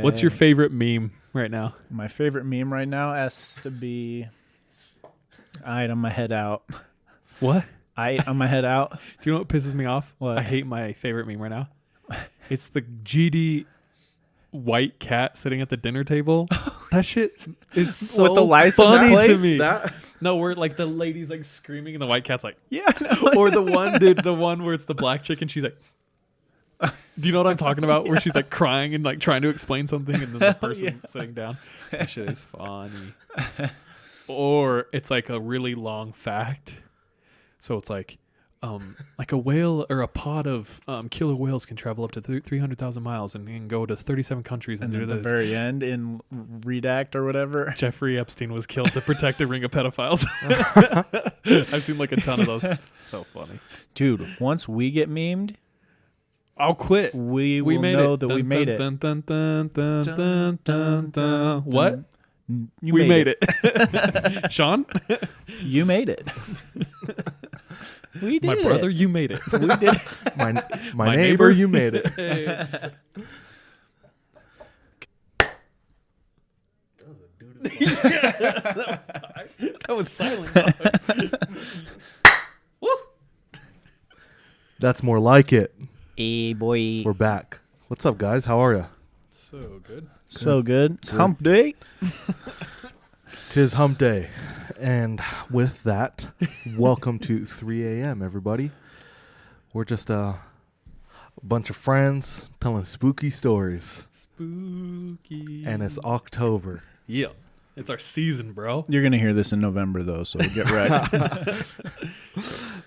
What's your favorite meme right now? My favorite meme right now has to be I'm my head out. What? I'm my head out. Do you know what pisses me off? What? I hate my favorite meme right now. It's the GD white cat sitting at the dinner table. That shit is so With the license funny to plates? me. That No, where like the lady's like screaming and the white cat's like, Yeah. No. or the one where it's the black chicken. She's like, do you know what I'm talking about? Where she's like crying and like trying to explain something, and then the person sitting down. That shit is funny. Or it's like a really long fact. So it's like a whale or a pod of killer whales can travel up to 300,000 miles and can go to 37 countries and And do at the this. very end in Redact or whatever. Jeffrey Epstein was killed to protect a ring of pedophiles. I've seen like a ton of those. So funny. Dude, once we get memed, I'll quit. we We will made know it. that we made it. Dun, dun, dun, dun, dun, dun, dun. What? You made it. Sean? You made it. We did My brother, you made it. We did. my neighbor, you made it. That was silent. Woo! That's more like it. Hey, boy. We're back. What's up, guys? How are you? So good. So good. It's Good. hump day. 'Tis hump day. And with that, welcome to 3 a.m., everybody. We're just a bunch of friends telling spooky stories. Spooky. And it's October. Yeah. It's our season, bro. You're going to hear this in November, though, so get ready.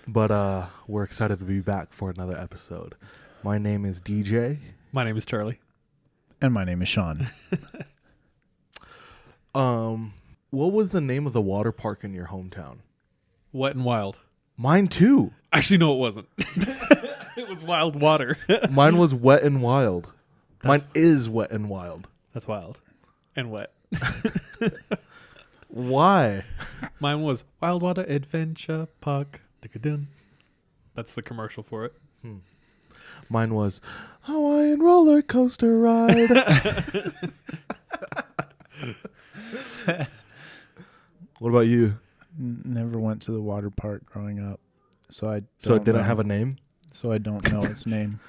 But we're excited to be back for another episode. My name is DJ. My name is Charlie. And my name is Sean. What was the name of the water park in your hometown? Wet and Wild. Mine too. Actually, no, it wasn't. It was Wild Water. Mine was Wet and Wild. Mine is Wet and Wild. That's wild. And wet. Why? Mine was Wild Water Adventure Park. Dun. That's the commercial for it. Mine was Hawaiian roller coaster ride. What about you? Never went to the water park growing up, so I So it don't didn't know. have a name? So I don't know its name.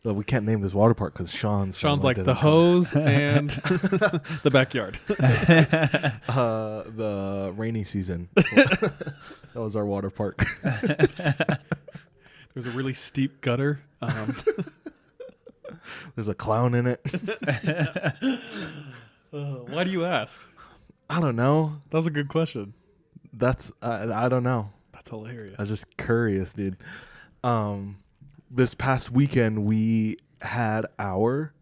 No, we can't name this water park because Sean's Like the hose and the backyard. the rainy season. That was our water park. There's a really steep gutter. There's a clown in it. Why do you ask? I don't know. That was a good question. That's I don't know. That's hilarious. I was just curious, dude. This past weekend we had our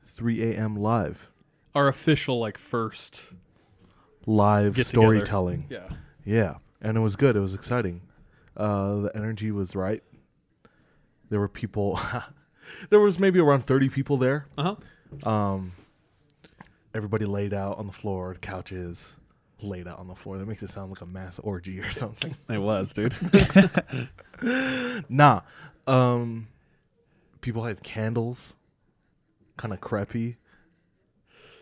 3 a.m. live Our official, like, first live get together. storytelling. Yeah. Yeah, and it was good. It was exciting. The energy was right. There were people. There was maybe around 30 people there. Uh-huh. Everybody laid out on the floor, couches laid out on the floor. That makes it sound like a mass orgy or something. It was, dude. Nah. People had candles. Kind of creepy.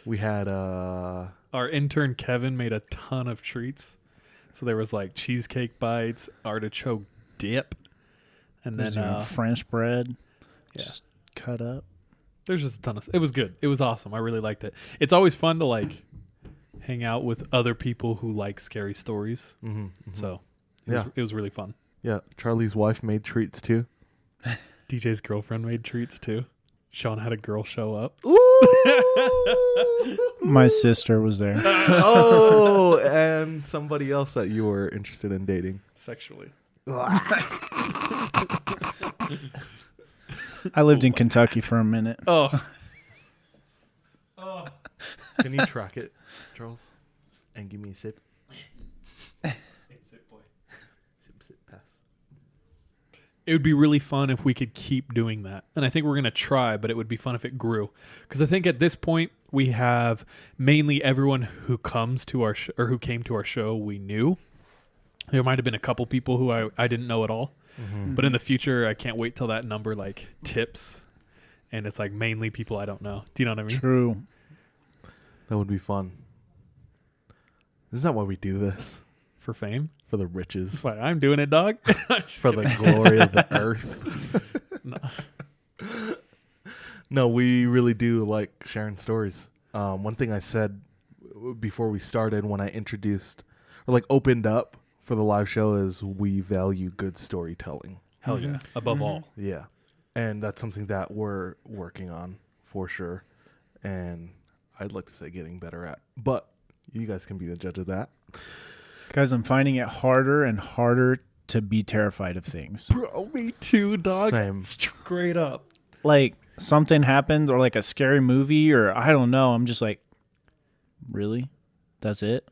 We had Our intern Kevin made a ton of treats. So there was like cheesecake bites, artichoke dip, and There's then even French bread, yeah. just cut up. There's just a ton of. It was good. It was awesome. I really liked it. It's always fun to like hang out with other people who like scary stories. So it was really fun. Yeah, Charlie's wife made treats too. DJ's girlfriend made treats too. Sean had a girl show up. My sister was there. Oh, and somebody else that you were interested in dating. Sexually. I lived in Kentucky for a minute. Oh. Can you track it, Charles? And give me a sip. Sip, pass. It would be really fun if we could keep doing that. And I think we're going to try, but it would be fun if it grew. Because I think at this point, we have mainly everyone who comes to our or who came to our show we knew. There might have been a couple people who I didn't know at all. Mm-hmm. But in the future, I can't wait till that number like tips. And it's like mainly people I don't know. Do you know what I mean? True. That would be fun. Isn't that why we do this? For fame? For the riches. That's why I'm doing it, dog. For the glory of the earth. No. No, we really do like sharing stories. One thing I said before we started when I introduced or like opened up for the live show is we value good storytelling. Hell yeah. Above all. Yeah. And that's something that we're working on for sure. And I'd like to say getting better at. But you guys can be the judge of that. Guys, I'm finding it harder and harder to be terrified of things. Bro, me too, dog. Same. Straight up. Like something happens or like a scary movie or I don't know. I'm just like, really? That's it?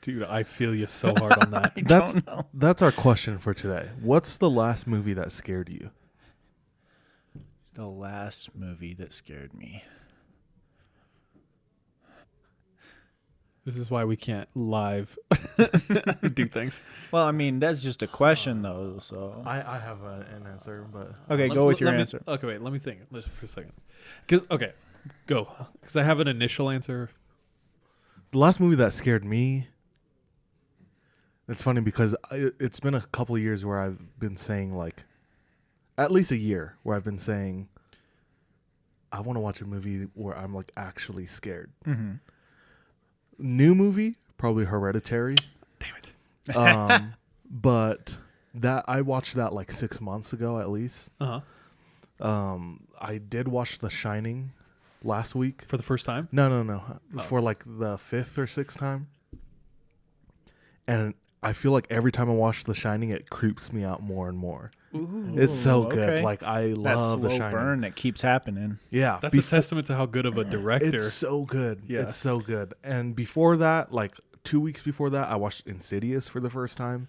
Dude, I feel you so hard on that. That's our question for today. What's the last movie that scared you? The last movie that scared me. This is why we can't live do things. Well, I mean, that's just a question, though. So I have an answer, but okay, go with your answer. Okay, wait, let me think for a second. Okay, go. Because I have an initial answer. the last movie that scared me. It's funny because it's been a couple of years where I've been saying like, at least a year where I've been saying, I want to watch a movie where I'm like actually scared. Mm-hmm. New movie, probably Hereditary. Damn it. But that I watched that like 6 months ago at least. I did watch The Shining last week. For the first time? No. For like the fifth or sixth time. And I feel like every time I watch The Shining, it creeps me out more and more. Ooh, it's so good. okay. Like I that love slow The Shining. burn that keeps happening. Yeah, That's a testament to how good of a director. It's so good. Yeah. It's so good. And before that, like 2 weeks before that, I watched Insidious for the first time,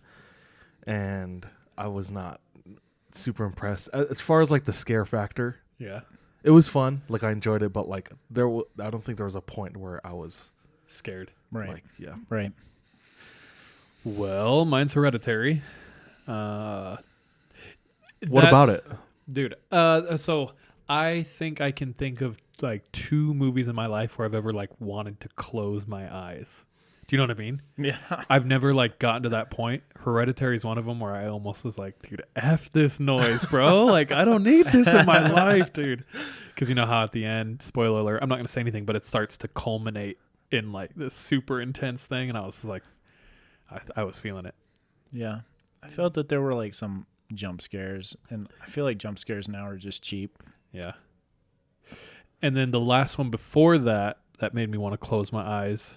and I was not super impressed as far as like the scare factor. Yeah. It was fun. Like I enjoyed it, but like I don't think there was a point where I was Scared. Right. like, yeah. Right. Well, mine's Hereditary. What about it? Dude, so I think I can think of like 2 movies in my life where I've ever like wanted to close my eyes. Do you know what I mean? Yeah. I've never like gotten to that point. Hereditary is one of them where I almost was like, dude, F this noise, bro. Like, I don't need this in my life, dude. Because you know how at the end, spoiler alert, I'm not going to say anything, but it starts to culminate in like this super intense thing. And I was just like, I was feeling it. Yeah. I felt that there were like some jump scares, and I feel like jump scares now are just cheap. Yeah. And then the last one before that made me want to close my eyes.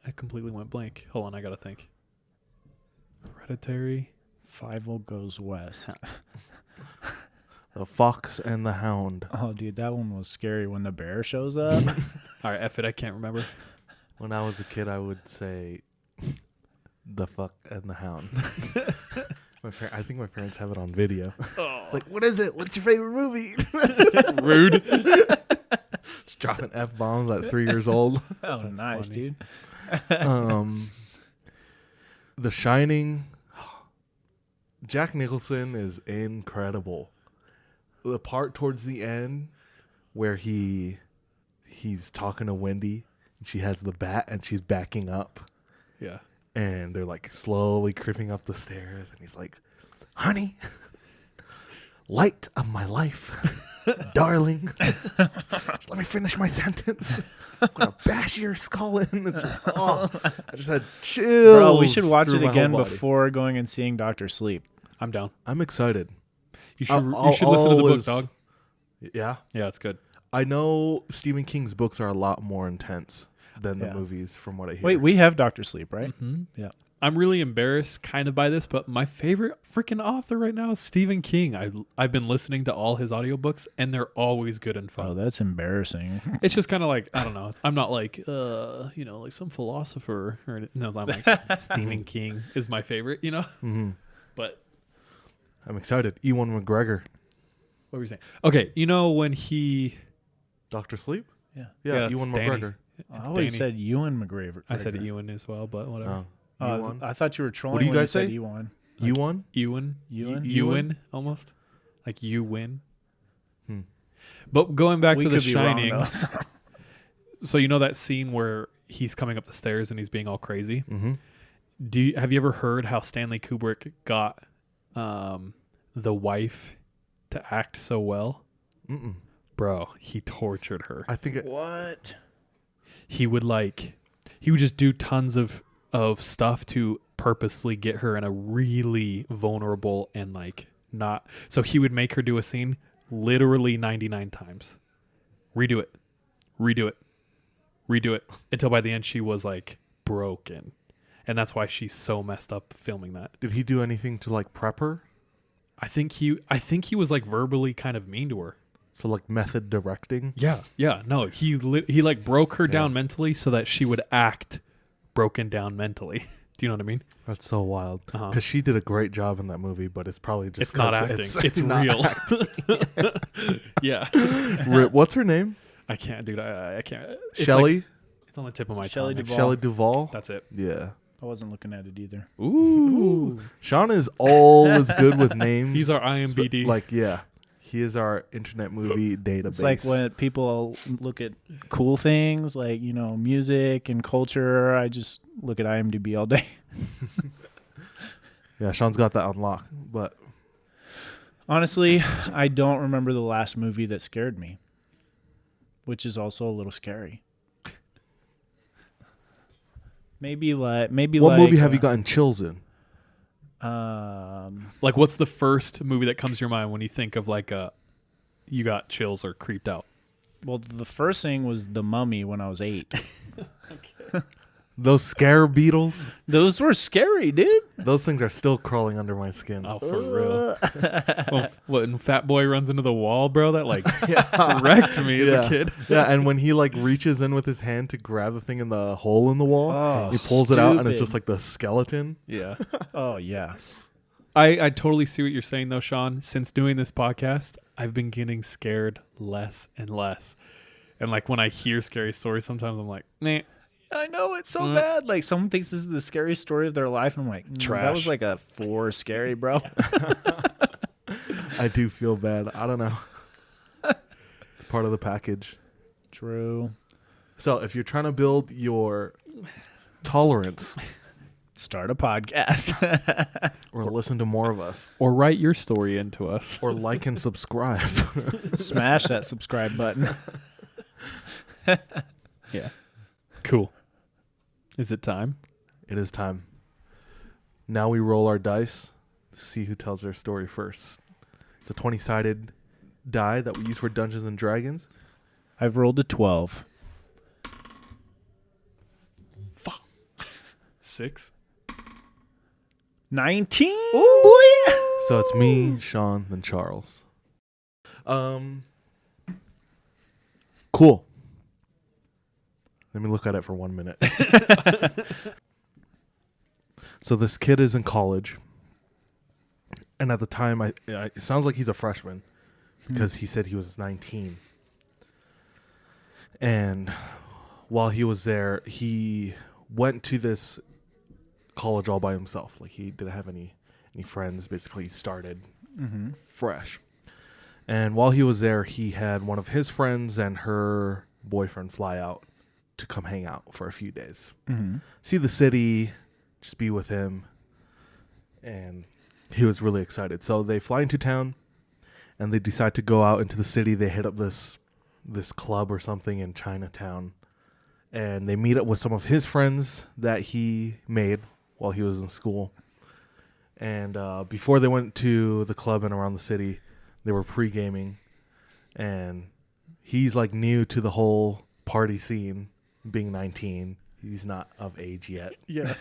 I completely went blank. Hold on, I got to think. Hereditary. Fievel Goes West. The Fox and the Hound. Oh, dude, that one was scary when the bear shows up. All right, F it, I can't remember. When I was a kid, I would say The Fuck and the Hound. I think my parents have it on video. Oh. Like, what is it? What's your favorite movie? Rude. Just dropping F-bombs at 3 years old. Oh, That's nice, funny. dude. The Shining. Jack Nicholson is incredible. The part towards the end where he's talking to Wendy and she has the bat and she's backing up. Yeah. And they're like slowly creeping up the stairs and he's like, honey, light of my life, darling, just let me finish my sentence. I'm going to bash your skull in. It's like, oh, I just had chills. Bro, we should watch through it my again whole body. before going and seeing Dr. Sleep. I'm down. I'm excited. You should listen to the book, dog. Yeah? Yeah, it's good. I know Stephen King's books are a lot more intense than the Yeah. movies from what I hear. Wait, we have Dr. Sleep, right? Mm-hmm. Yeah. I'm really embarrassed kind of by this, but my favorite freaking author right now is Stephen King. I've been listening to all his audiobooks, and they're always good and Oh, fun. that's embarrassing. It's just kind of like, I don't know. I'm not like, like some philosopher. No, I'm like, Stephen King is my favorite, Mm-hmm. But I'm excited. Ewan McGregor. what were you saying? Okay, when he... Dr. Sleep? Yeah. Yeah, Ewan it's Danny. McGregor. I always said Ewan McGregor. I said Ewan as well, but whatever. Oh. Ewan? I thought you were trolling What do you when guys you said say? Ewan. Ewan? Ewan? Ewan? Ewan, almost. Like you win. Hmm. But going back We to The could be wrong, Shining... though. So you know that scene where he's coming up the stairs and he's being all crazy? Mm-hmm. Have you ever heard how Stanley Kubrick got the wife to act so well? Mm-mm. Bro, he tortured her. I think What? He would just do tons of stuff to purposely get her in a really vulnerable and not. So he would make her do a scene literally 99 times. Redo it until by the end she was broken. And that's why she's so messed up filming that. Did he do anything to prep her? I think he was verbally kind of mean to her. So method directing? Yeah. No, he broke her down mentally so that she would act broken down mentally. Do you know what I mean? That's so wild. Because she did a great job in that movie, but it's probably just it's not acting. It's not real. acting. Yeah. What's her name? I can't, dude. I can't. It's Shelley? it's on the tip of my Shelley tongue. Duvall. Shelley Duvall? That's it. Yeah. I wasn't looking at it either. Ooh. Sean is always good with names. He's our IMDb. Yeah. He is our internet movie database. It's like when people look at cool things like, music and culture. I just look at IMDb all day. Yeah, Sean's got that on lock. But Honestly, I don't remember the last movie that scared me, which is also a little scary. Maybe what movie have you gotten chills in? What's the first movie that comes to your mind when you think of you got chills or creeped out? Well, the first thing was The Mummy when I was 8. Okay. Those scare beetles? Those were scary, dude. Those things are still crawling under my skin. Oh, for real. When Fat Boy runs into the wall, bro, that wrecked me as a kid. Yeah, and when he reaches in with his hand to grab the thing in the hole in the wall, he pulls it out and it's just the skeleton. Yeah. Oh, yeah. I totally see what you're saying, though, Sean. Since doing this podcast, I've been getting scared less and less. And when I hear scary stories, sometimes I'm like, nah. I know, it's so bad. Someone thinks this is the scariest story of their life, and I'm like, trash. That was a 4 scary, bro. I do feel bad. I don't know. It's part of the package. True. So if you're trying to build your tolerance, start a podcast. or listen to more of us, or write your story into us, or like and subscribe. Smash that subscribe button. Yeah. Cool. Is it time? It is time. Now we roll our dice to see who tells their story first. It's a 20-sided die that we use for Dungeons and Dragons. I've rolled a 12. 6. 19. Ooh. Boy. So it's me, Sean, then Charles. Cool. Let me look at it for 1 minute. So this kid is in college. And at the time, it sounds like he's a freshman because he said he was 19. And while he was there, he went to this college all by himself. He didn't have any friends. Basically, he started fresh. And while he was there, he had one of his friends and her boyfriend fly out to come hang out for a few days. See the city, just be with him. And he was really excited. So they fly into town and they decide to go out into the city. They hit up this club or something in Chinatown. And they meet up with some of his friends that he made while he was in school. And before they went to the club and around the city, they were pre-gaming. And he's new to the whole party scene. Being 19, he's not of age yet. Yeah.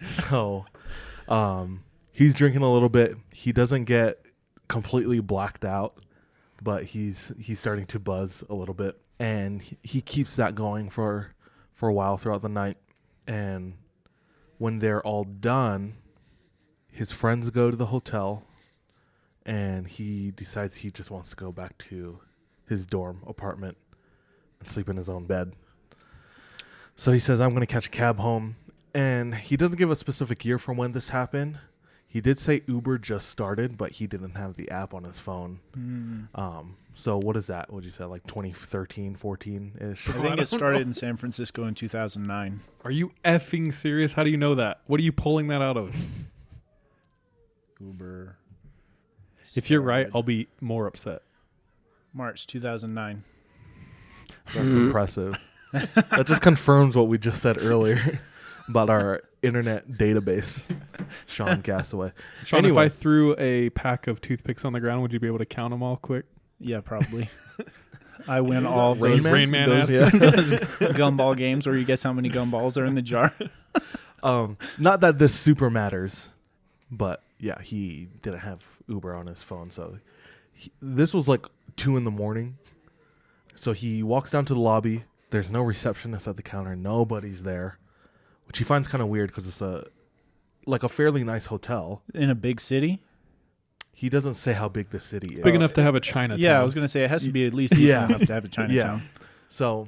So he's drinking a little bit. He doesn't get completely blacked out, but he's starting to buzz a little bit. And he keeps that going for a while throughout the night. And when they're all done, his friends go to the hotel, and he decides he just wants to go back to his dorm apartment and sleep in his own bed. So he says, I'm going to catch a cab home. And he doesn't give a specific year from when this happened. He did say Uber just started, but he didn't have the app on his phone. So what is that? What'd you say, like 2013, 14-ish? I think it started in San Francisco in 2009. Are you effing serious? How do you know that? What are you pulling that out of? Uber. If you're right, I'll be more upset. March 2009. That's impressive. That just confirms what we just said earlier about our internet database. Sean Gassaway. Sean, Anyway. if I threw a pack of toothpicks on the ground, would you be able to count them all quick? Yeah, probably. I win all of those, Rain Man those, ass? those gumball games where you guess how many gumballs are in the jar. Not that this super matters, but yeah, he didn't have Uber on his phone. So this was like 2 a.m. So he walks down to the lobby. There's no receptionist at the counter. Nobody's there, which he finds kind of weird because it's a fairly nice hotel. In a big city? He doesn't say how big the city is. Big enough to have a Chinatown. Yeah, I was going to say it has to be at least decent enough to have a Chinatown. So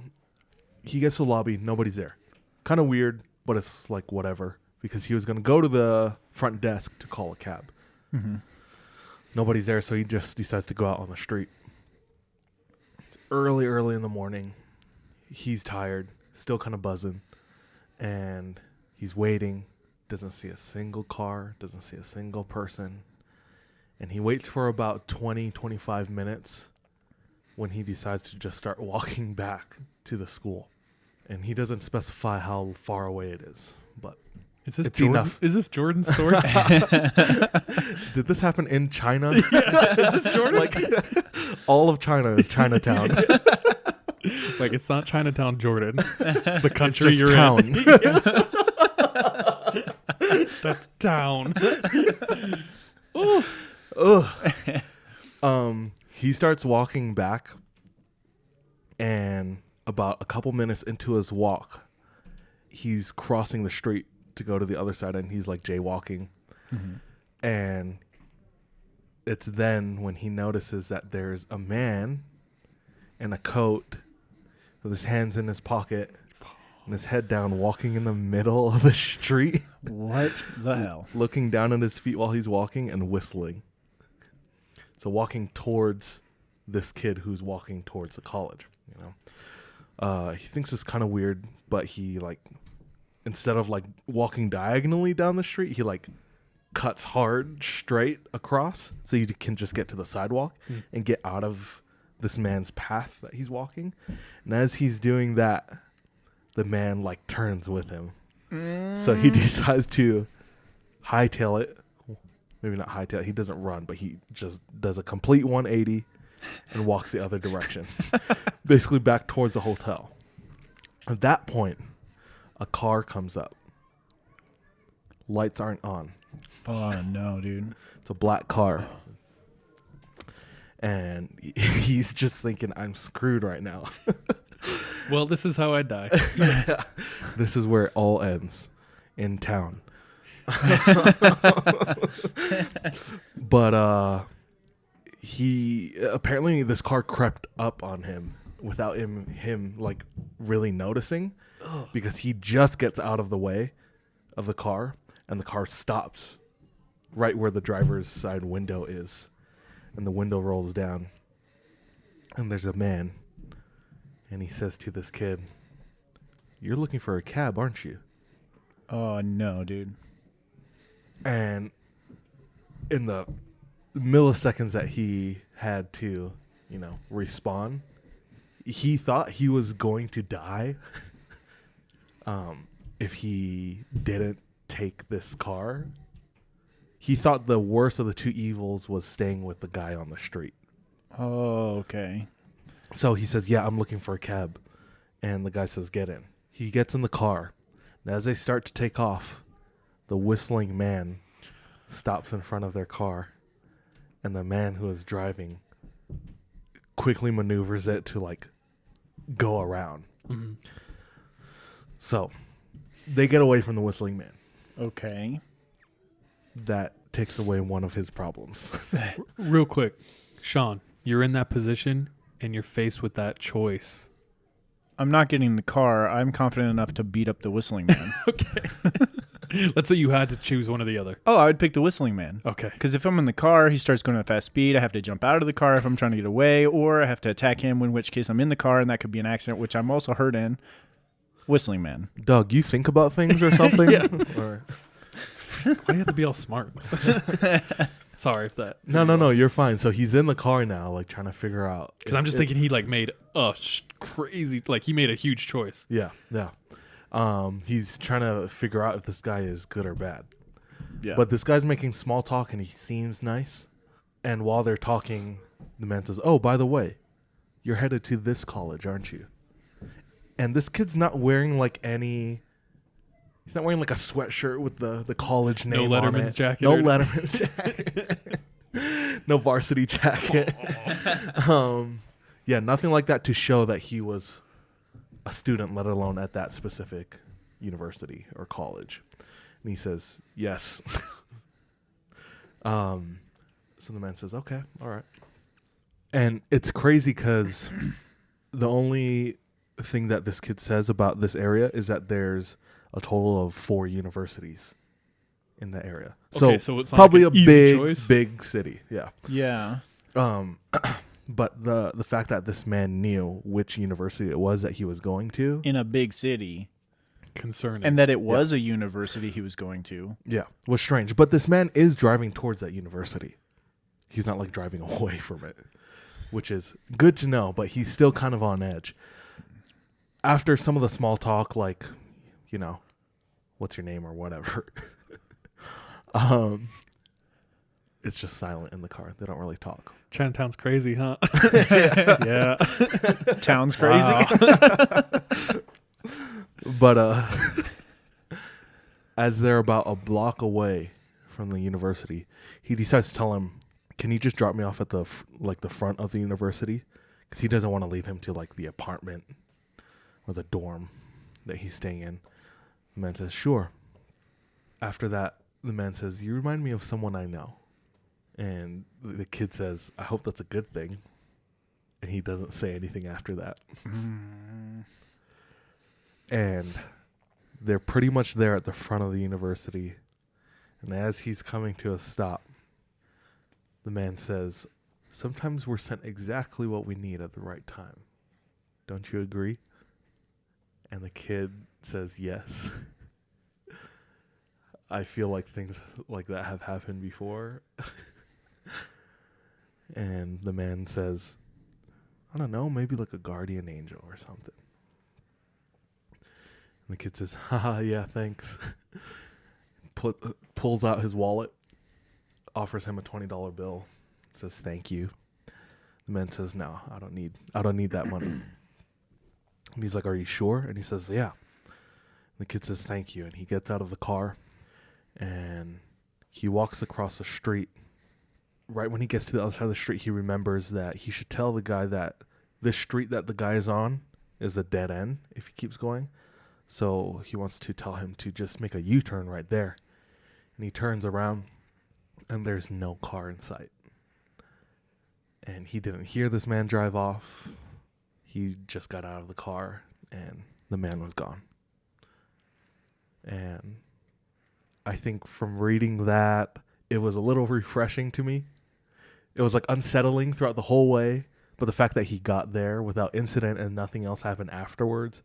he gets to the lobby. Nobody's there. Kind of weird, but it's like whatever, because he was going to go to the front desk to call a cab. Mm-hmm. Nobody's there, so he just decides to go out on the street. It's early in the morning. He's tired, still kind of buzzing, and he's waiting. Doesn't see a single car, doesn't see a single person. And he waits for about 20-25 minutes when he decides to just start walking back to the school. And he doesn't specify how far away it is, but is this it's Jordan? enough. Is this Jordan's story? Did this happen in China? Is this Jordan? Like all of China is Chinatown. Like, it's not Chinatown, Jordan. It's the country It's just you're town. in. That's town. He starts walking back, and about a couple minutes into his walk, he's crossing the street to go to the other side, and he's like jaywalking. Mm-hmm. And it's then when he notices that there's a man in a coat with his hands in his pocket and his head down, walking in the middle of the street. What the hell? Looking down at his feet while he's walking and whistling. So walking towards this kid who's walking towards the college, you know. He thinks it's kind of weird, but he, like, instead of like walking diagonally down the street, he like cuts hard straight across so you can just get to the sidewalk and get out of this man's path that he's walking. And as he's doing that, the man like turns with him. So he decides to hightail it. Maybe not hightail it. He doesn't run, but he just does a complete 180 and walks the other direction. Basically back towards the hotel. At that point, a car comes up. Lights aren't on. Oh, no, dude. It's a black car. And he's just thinking, I'm screwed right now. Well, this is how I die. This is where it all ends, in town. But he apparently, this car crept up on him without him like really noticing, because he just gets out of the way of the car, and the car stops right where the driver's side window is, and the window rolls down, and there's a man, and he says to this kid, "You're looking for a cab, aren't you?" Oh, no, dude. And in the milliseconds that he had to, you know, respawn, he thought he was going to die if he didn't take this car. He thought the worst of the two evils was staying with the guy on the street. Oh, okay. So he says, "Yeah, I'm looking for a cab." And the guy says, "Get in." He gets in the car. And as they start to take off, the whistling man stops in front of their car. And the man who is driving quickly maneuvers it to, like, go around. Mm-hmm. So they get away from the whistling man. Okay. That takes away one of his problems. Real quick, Sean, you're in that position and you're faced with that choice. I'm not getting in the car. I'm confident enough to beat up the whistling man. Okay. Let's say you had to choose one or the other. Oh, I would pick the whistling man. Okay. Because if I'm in the car, he starts going at a fast speed. I have to jump out of the car if I'm trying to get away, or I have to attack him, in which case I'm in the car, and that could be an accident, which I'm also hurt in. Whistling man. Doug, you think about things or something? Yeah. Or... Why do you have to be all smart? Sorry if that. No, you're fine. So he's in the car now, like trying to figure out. Because I'm just thinking he like made a crazy, like he made a huge choice. Yeah. He's trying to figure out if this guy is good or bad. Yeah. But this guy's making small talk and he seems nice. And while they're talking, the man says, "Oh, by the way, you're headed to this college, aren't you?" And this kid's not wearing like any. He's not wearing like a sweatshirt with the college name on it. No Letterman's jacket. No Letterman's jacket. No varsity jacket. Yeah, nothing like that to show that he was a student, let alone at that specific university or college. And he says, "Yes." So the man says, "Okay, all right." And it's crazy because the only thing that this kid says about this area is that there's a total of 4 universities in the area. Okay, so it's not probably like a an easy choice. big city. Yeah. Yeah. But the fact that this man knew which university it was that he was going to. In a big city. Concerning. And that it was a university he was going to. Yeah, was strange. But this man is driving towards that university. He's not like driving away from it, which is good to know, but he's still kind of on edge. After some of the small talk, like, you know, what's your name or whatever, it's just silent in the car. They don't really talk. Chinatown's crazy, huh? Yeah. Town's crazy. But as they're about a block away from the university, he decides to tell him, "Can you just drop me off at the front of the university?" Because he doesn't want to leave him to like the apartment or the dorm that he's staying in. The man says, "Sure." After that, the man says, "You remind me of someone I know." And the kid says, "I hope that's a good thing." And he doesn't say anything after that. And they're pretty much there at the front of the university. And as he's coming to a stop, the man says, "Sometimes we're sent exactly what we need at the right time. Don't you agree?" And the kid says, "Yes." I feel like things like that have happened before. And the man says, "I don't know, maybe like a guardian angel or something." And the kid says, "Haha, yeah, thanks." Pulls out his wallet, offers him a $20 bill, says, "Thank you." The man says, "No, I don't need that money." And he's like, "Are you sure?" And he says, "Yeah." And the kid says, "Thank you." And he gets out of the car and he walks across the street. Right when he gets to the other side of the street, he remembers that he should tell the guy that this street that the guy is on is a dead end if he keeps going. So he wants to tell him to just make a U-turn right there. And he turns around and there's no car in sight. And he didn't hear this man drive off. He just got out of the car and the man was gone. And I think from reading that, it was a little refreshing to me. It was like unsettling throughout the whole way, but the fact that he got there without incident and nothing else happened afterwards,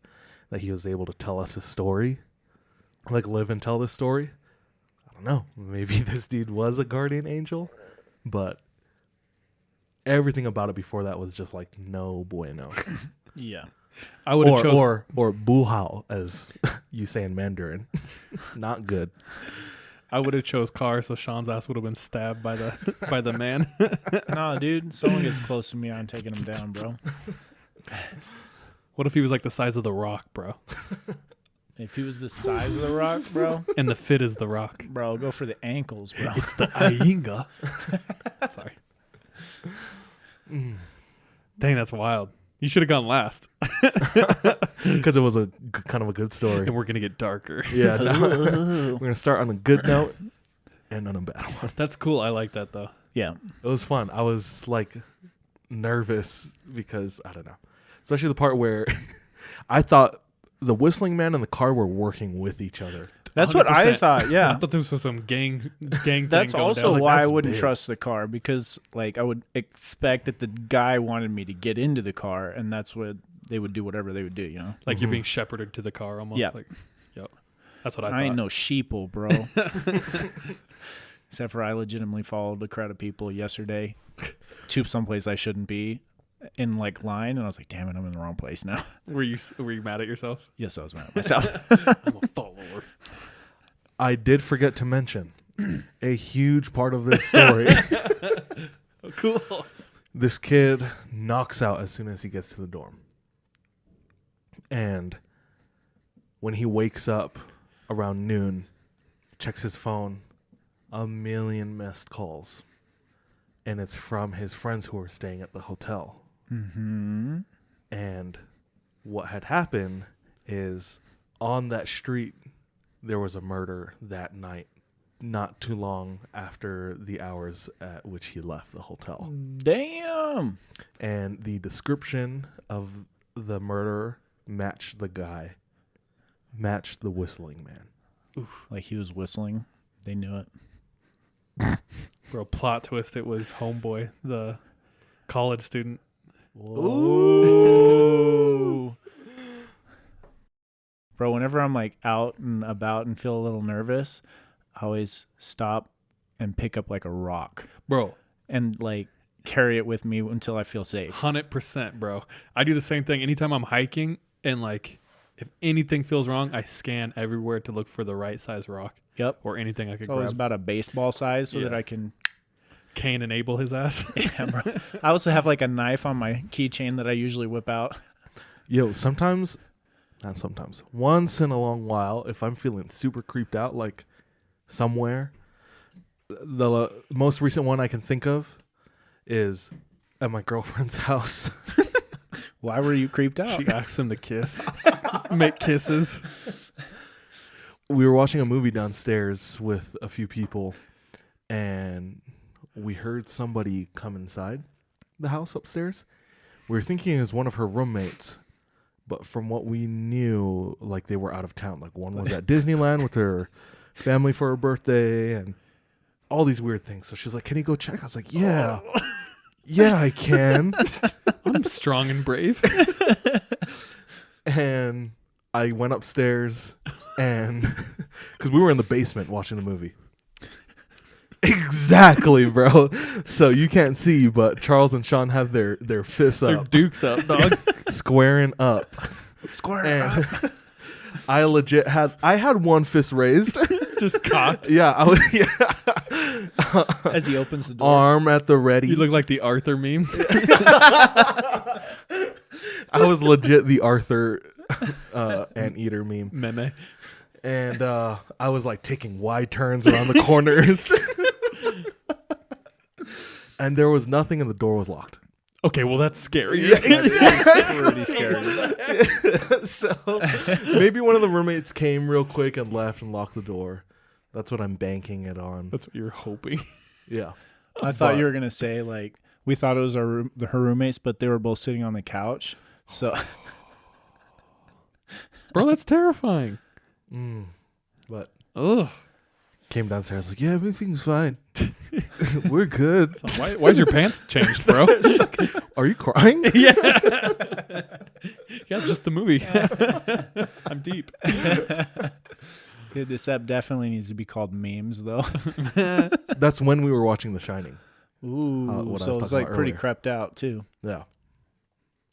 that he was able to tell us his story, like live and tell this story. I don't know. Maybe this dude was a guardian angel, but everything about it before that was just like no bueno. Yeah. I would have chose or buhao, as you say in Mandarin. Not good. I would have chose car, so Sean's ass would have been stabbed by the man. Nah, dude. Someone gets close to me, I'm taking him down, bro. What if he was like the size of the Rock, bro? If he was the size of the Rock, bro. And the fit is the Rock. Bro, go for the ankles, bro. It's the Ainga. Sorry. Dang, that's wild. You should have gone last. Because it was a kind of a good story. And we're going to get darker. Yeah. We're going to start on a good note and on a bad one. That's cool. I like that, though. Yeah. It was fun. I was like nervous because, I don't know. Especially the part where I thought the whistling man and the car were working with each other. That's what I 100%. thought. Yeah. I thought this was some gang thing. That's going also down. like, why I that's wouldn't big. trust the car, because like I would expect that the guy wanted me to get into the car, and that's what they would do, whatever they would do, you know. Like you're being shepherded to the car almost. Yeah. Like, yep. That's what I thought. I ain't no sheeple, bro. Except for I legitimately followed a crowd of people yesterday to someplace I shouldn't be in like line, and I was like, damn it, I'm in the wrong place now. Were you mad at yourself? Yes, I was mad at myself. I'm a follower. I did forget to mention a huge part of this story. Oh, cool. This kid knocks out as soon as he gets to the dorm. And when he wakes up around noon, checks his phone, 1 million missed calls. And it's from his friends who are staying at the hotel. Mm-hmm. And what had happened is on that street, there was a murder that night, not too long after the hours at which he left the hotel. Damn. And the description of the murderer matched the guy, matched the whistling man. Oof, like he was whistling. They knew it. Bro, plot twist. It was Homeboy, the college student. Ooh. Bro, whenever I'm like out and about and feel a little nervous, I always stop and pick up like a rock Bro, and like carry it with me until I feel safe. 100%, bro. I do the same thing anytime I'm hiking, and like if anything feels wrong, I scan everywhere to look for the right size rock Yep. or anything I could It's always grab. about a baseball size so Yeah. that I can. Cain enable his ass. Yeah, bro. I also have like a knife on my keychain that I usually whip out. Yo, once in a long while, if I'm feeling super creeped out, like somewhere, the most recent one I can think of is at my girlfriend's house. Why were you creeped out? She asked him to kiss. Make kisses. We were watching a movie downstairs with a few people, and we heard somebody come inside the house upstairs. We were thinking it was one of her roommates, but from what we knew, like they were out of town. Like one was at Disneyland with her family for her birthday and all these weird things. So she's like, "Can you go check?" I was like, "Yeah, yeah, I can." I'm strong and brave. And I went upstairs, and because we were in the basement watching the movie. Exactly, bro. So you can't see, but Charles and Sean have their fists Their up, dukes up, dog. squaring up. Square. And I legit had one fist raised. Just cocked. Yeah, I was As he opens the door. arm at the ready. You look like the Arthur meme. I was legit the Arthur anteater meme. Meme. And I was like taking wide turns around the corners. And there was nothing and the door was locked. Okay, well that's scary. Pretty scary. So maybe one of the roommates came real quick and left and locked the door. That's what I'm banking it on. That's what you're hoping. Yeah. I thought you were gonna say like we thought it was her roommates, but they were both sitting on the couch. So Bro, that's terrifying. But Ugh. came downstairs like, yeah, everything's fine. We're good. So why's your pants changed, bro? Are you crying? Yeah. Yeah, just the movie. I'm deep. yeah, this app definitely needs to be called memes, though. That's when we were watching The Shining. Ooh, what I was so it's talking like about pretty earlier. crept out too. Yeah.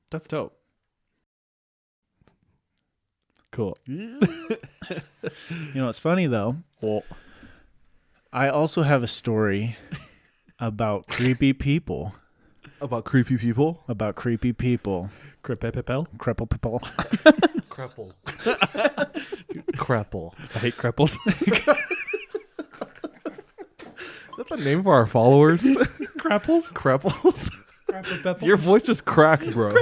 That's dope. Cool. You know, it's funny though. Well, I also have a story about creepy people. About creepy people? About creepy people. crepepepel. Cripple people. Crepple. Crepple. I hate creples. Is that the name for our followers? Crapples? Crepples? Crepepepel? Your voice just cracked, bro.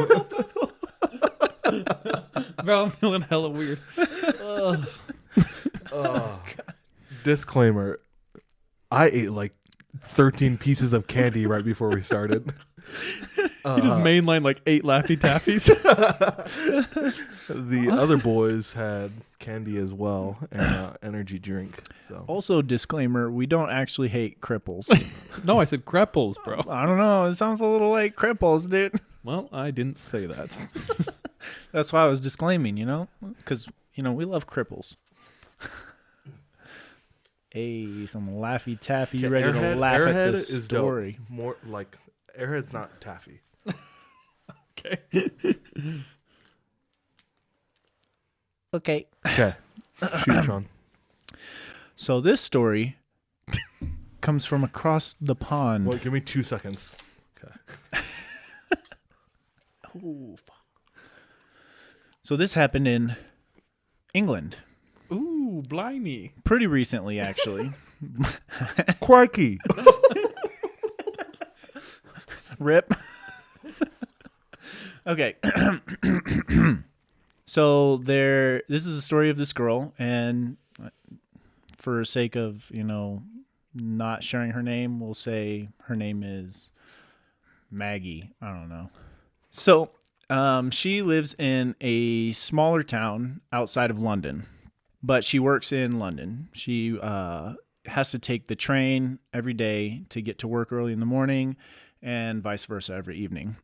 Bro, I'm feeling hella weird. Disclaimer. I ate like 13 pieces of candy right before we started. You just mainline like 8 Laffy Taffies. The other boys had candy as well and energy drink. So Also, disclaimer: we don't actually hate cripples. No, I said cripples, bro. I don't know. It sounds a little like cripples, dude. Well, I didn't say that. That's why I was disclaiming, because we love cripples. Hey, some Laffy Taffy, you ready to laugh at Airhead this is story? dope. More like Airhead's not taffy. Okay. Okay. Okay, shoot, Sean. So this story comes from across the pond. Wait, give me 2 seconds. Okay. Ooh, fuck. So this happened in England Ooh, blimey. pretty recently, actually. Crikey. Rip. Okay. So this is a story of this girl, and for sake of, not sharing her name, we'll say her name is Maggie. I don't know. So, she lives in a smaller town outside of London, but she works in London. She has to take the train every day to get to work early in the morning, and vice versa every evening.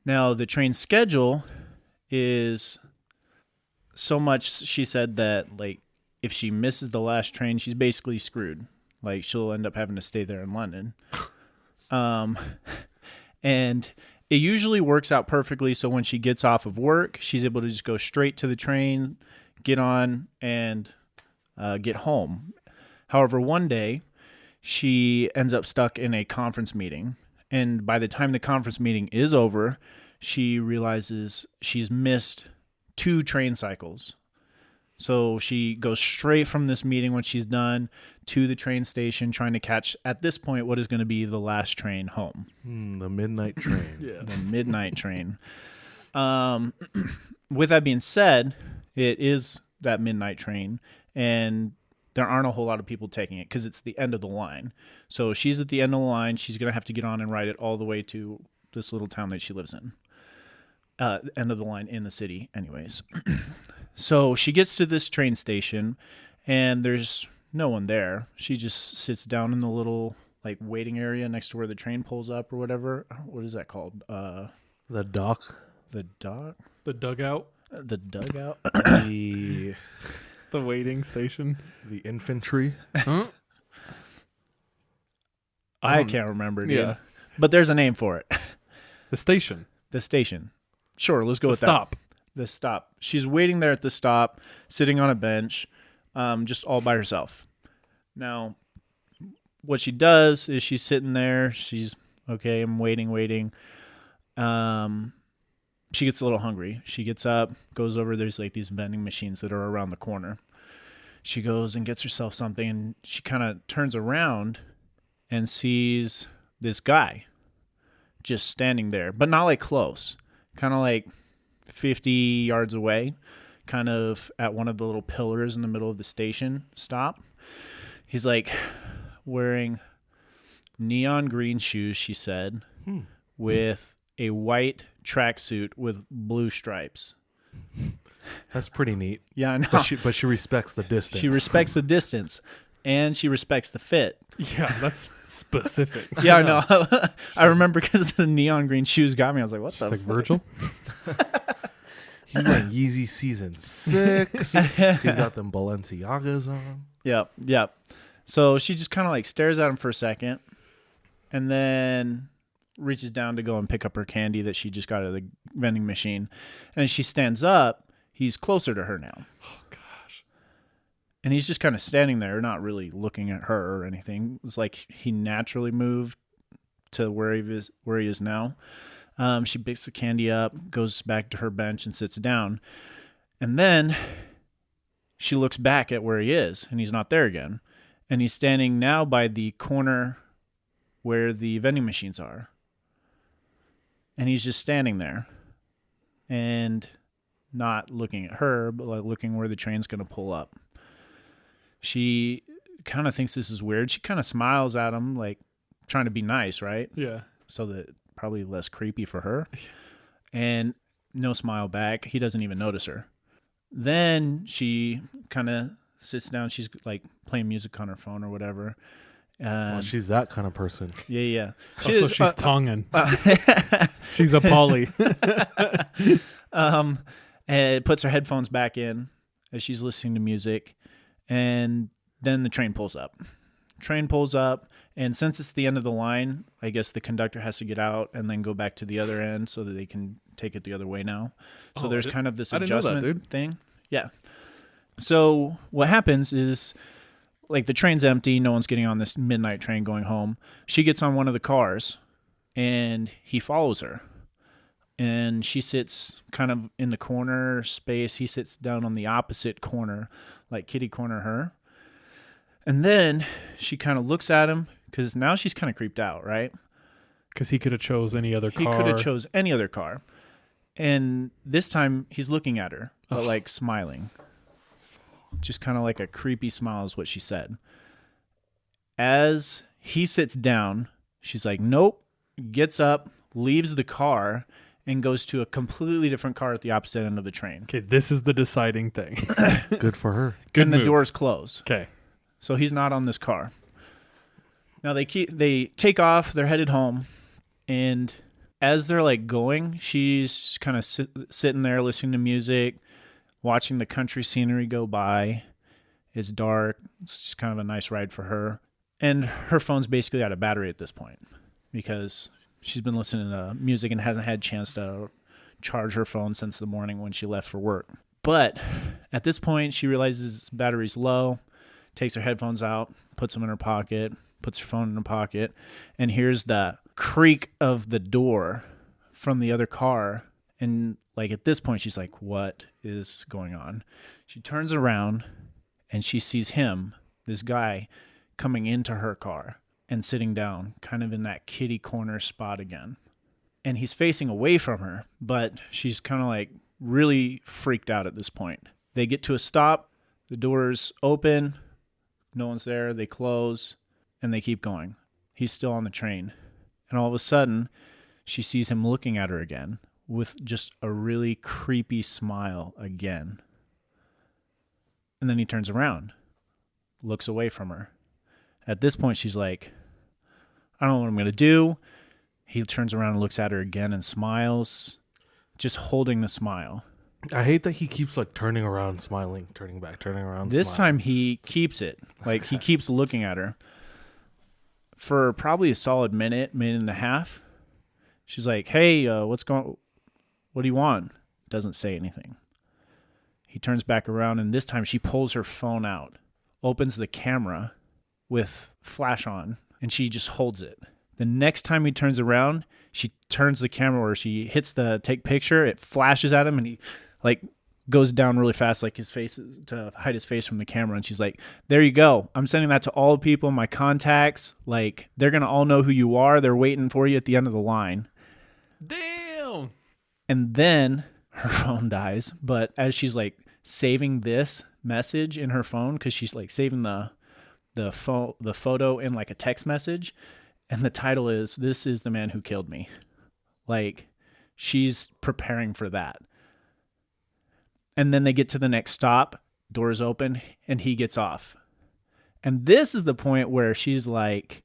Now, the train schedule is so much, she said, that if she misses the last train, she's basically screwed. She'll end up having to stay there in London. And it usually works out perfectly, so when she gets off of work, she's able to just go straight to the train, get on, and get home. However, one day, she ends up stuck in a conference meeting. And by the time the conference meeting is over, she realizes she's missed 2 train cycles. So she goes straight from this meeting when she's done to the train station, trying to catch, at this point, what is going to be the last train home. The midnight train. Yeah. The midnight train. With that being said, it is that midnight train, and there aren't a whole lot of people taking it because it's the end of the line. So she's at the end of the line. She's going to have to get on and ride it all the way to this little town that she lives in. End of the line in the city anyways. So she gets to this train station, and there's no one there. She just sits down in the little waiting area next to where the train pulls up or whatever. What is that called? The dock. The dock? The dugout. The dugout? The The waiting station. the infantry. Huh? I can't remember, dude. Yeah. But there's a name for it. The station. The station. Sure, let's go The with stop. that. The stop. She's waiting there at the stop, sitting on a bench, just all by herself. Now, what she does is she's sitting there. She's, okay, I'm waiting. She gets a little hungry. She gets up, goes over. There's these vending machines that are around the corner. She goes and gets herself something, and she kind of turns around and sees this guy just standing there, but not close, kind of 50 yards away, kind of at one of the little pillars in the middle of the station stop. He's wearing neon green shoes, she said, with a white tracksuit with blue stripes. That's pretty neat. Yeah, I know. But she respects the distance. She respects the distance, and she respects the fit. Yeah, that's specific. Yeah, I know. I remember because the neon green shoes got me. I was like, what the It's like fuck? Virgil. He's wearing Yeezy Season 6. He's got them Balenciagas on. Yep. So she just kind of stares at him for a second, and then reaches down to go and pick up her candy that she just got out of the vending machine. And as she stands up, he's closer to her now. Oh gosh. And he's just kind of standing there, not really looking at her or anything. It's like he naturally moved to where he is now. She picks the candy up, goes back to her bench and sits down. And then she looks back at where he is, and he's not there again. And he's standing now by the corner where the vending machines are. And he's just standing there and not looking at her, but looking where the train's going to pull up. She kind of thinks this is weird. She kind of smiles at him, trying to be nice, right? Yeah. So that probably less creepy for her. And No smile back. He doesn't even notice her. Then she kind of sits down. She's like playing music on her phone or whatever. Well, she's that kind of person. Yeah. So she's tonguing. She's a poly. And it puts her headphones back in as she's listening to music. And then the train pulls up. And since it's the end of the line, I guess the conductor has to get out and then go back to the other end so that they can take it the other way now. So there's kind of this adjustment thing. Yeah. So what happens is, like, the train's empty. No one's getting on this midnight train going home. She gets on one of the cars, and he follows her. And she sits kind of in the corner space. He sits down on the opposite corner, like kitty corner her. And then she kind of looks at him, because now she's kind of creeped out, right? Because he could have chose any other car. He could have chose any other car. And this time he's looking at her, but like smiling. Just kind of like a creepy smile is what she said. As he sits down, she's like, nope, gets up, leaves the car, and goes to a completely different car at the opposite end of the train. Okay, this is the deciding thing. Good for her. Good and move. The doors close. Okay. So he's not on this car. Now they take off, they're headed home, and as they're like going, she's kind of sitting there listening to music, watching the country scenery go by. It's dark. It's just kind of a nice ride for her. And her phone's basically out of battery at this point because she's been listening to music and hasn't had a chance to charge her phone since the morning when she left for work. But at this point, she realizes battery's low, takes her headphones out, puts them in her pocket, puts her phone in her pocket, and hears the creak of the door from the other car. And like at this point, she's like, what is going on? She turns around and she sees him, this guy, coming into her car and sitting down kind of in that kitty corner spot again. And he's facing away from her, but she's kind of like really freaked out at this point. They get to a stop. The doors open. No one's there. They close and they keep going. He's still on the train. And all of a sudden, she sees him looking at her again with just a really creepy smile again. And then he turns around, looks away from her. At this point, she's like, I don't know what I'm going to do. He turns around and looks at her again and smiles, just holding the smile. I hate that he keeps like turning around, smiling, turning back, turning around. This smiling. time he keeps it. Like he keeps looking at her for probably a solid minute and a half. She's like, hey, what do you want? Doesn't say anything. He turns back around, and this time she pulls her phone out, opens the camera with flash on, and she just holds it. The next time he turns around, she turns the camera where she hits the take picture. It flashes at him, and he like goes down really fast, like his face to hide his face from the camera. And she's like, there you go. I'm sending that to all the people in my contacts. Like, they're going to all know who you are. They're waiting for you at the end of the line. Damn. And then her phone dies. But as she's like saving this message in her phone, because she's like saving the photo in like a text message, and the title is, "This is the man who killed me." Like, she's preparing for that. And then they get to the next stop, doors open, and he gets off. And this is the point where she's like,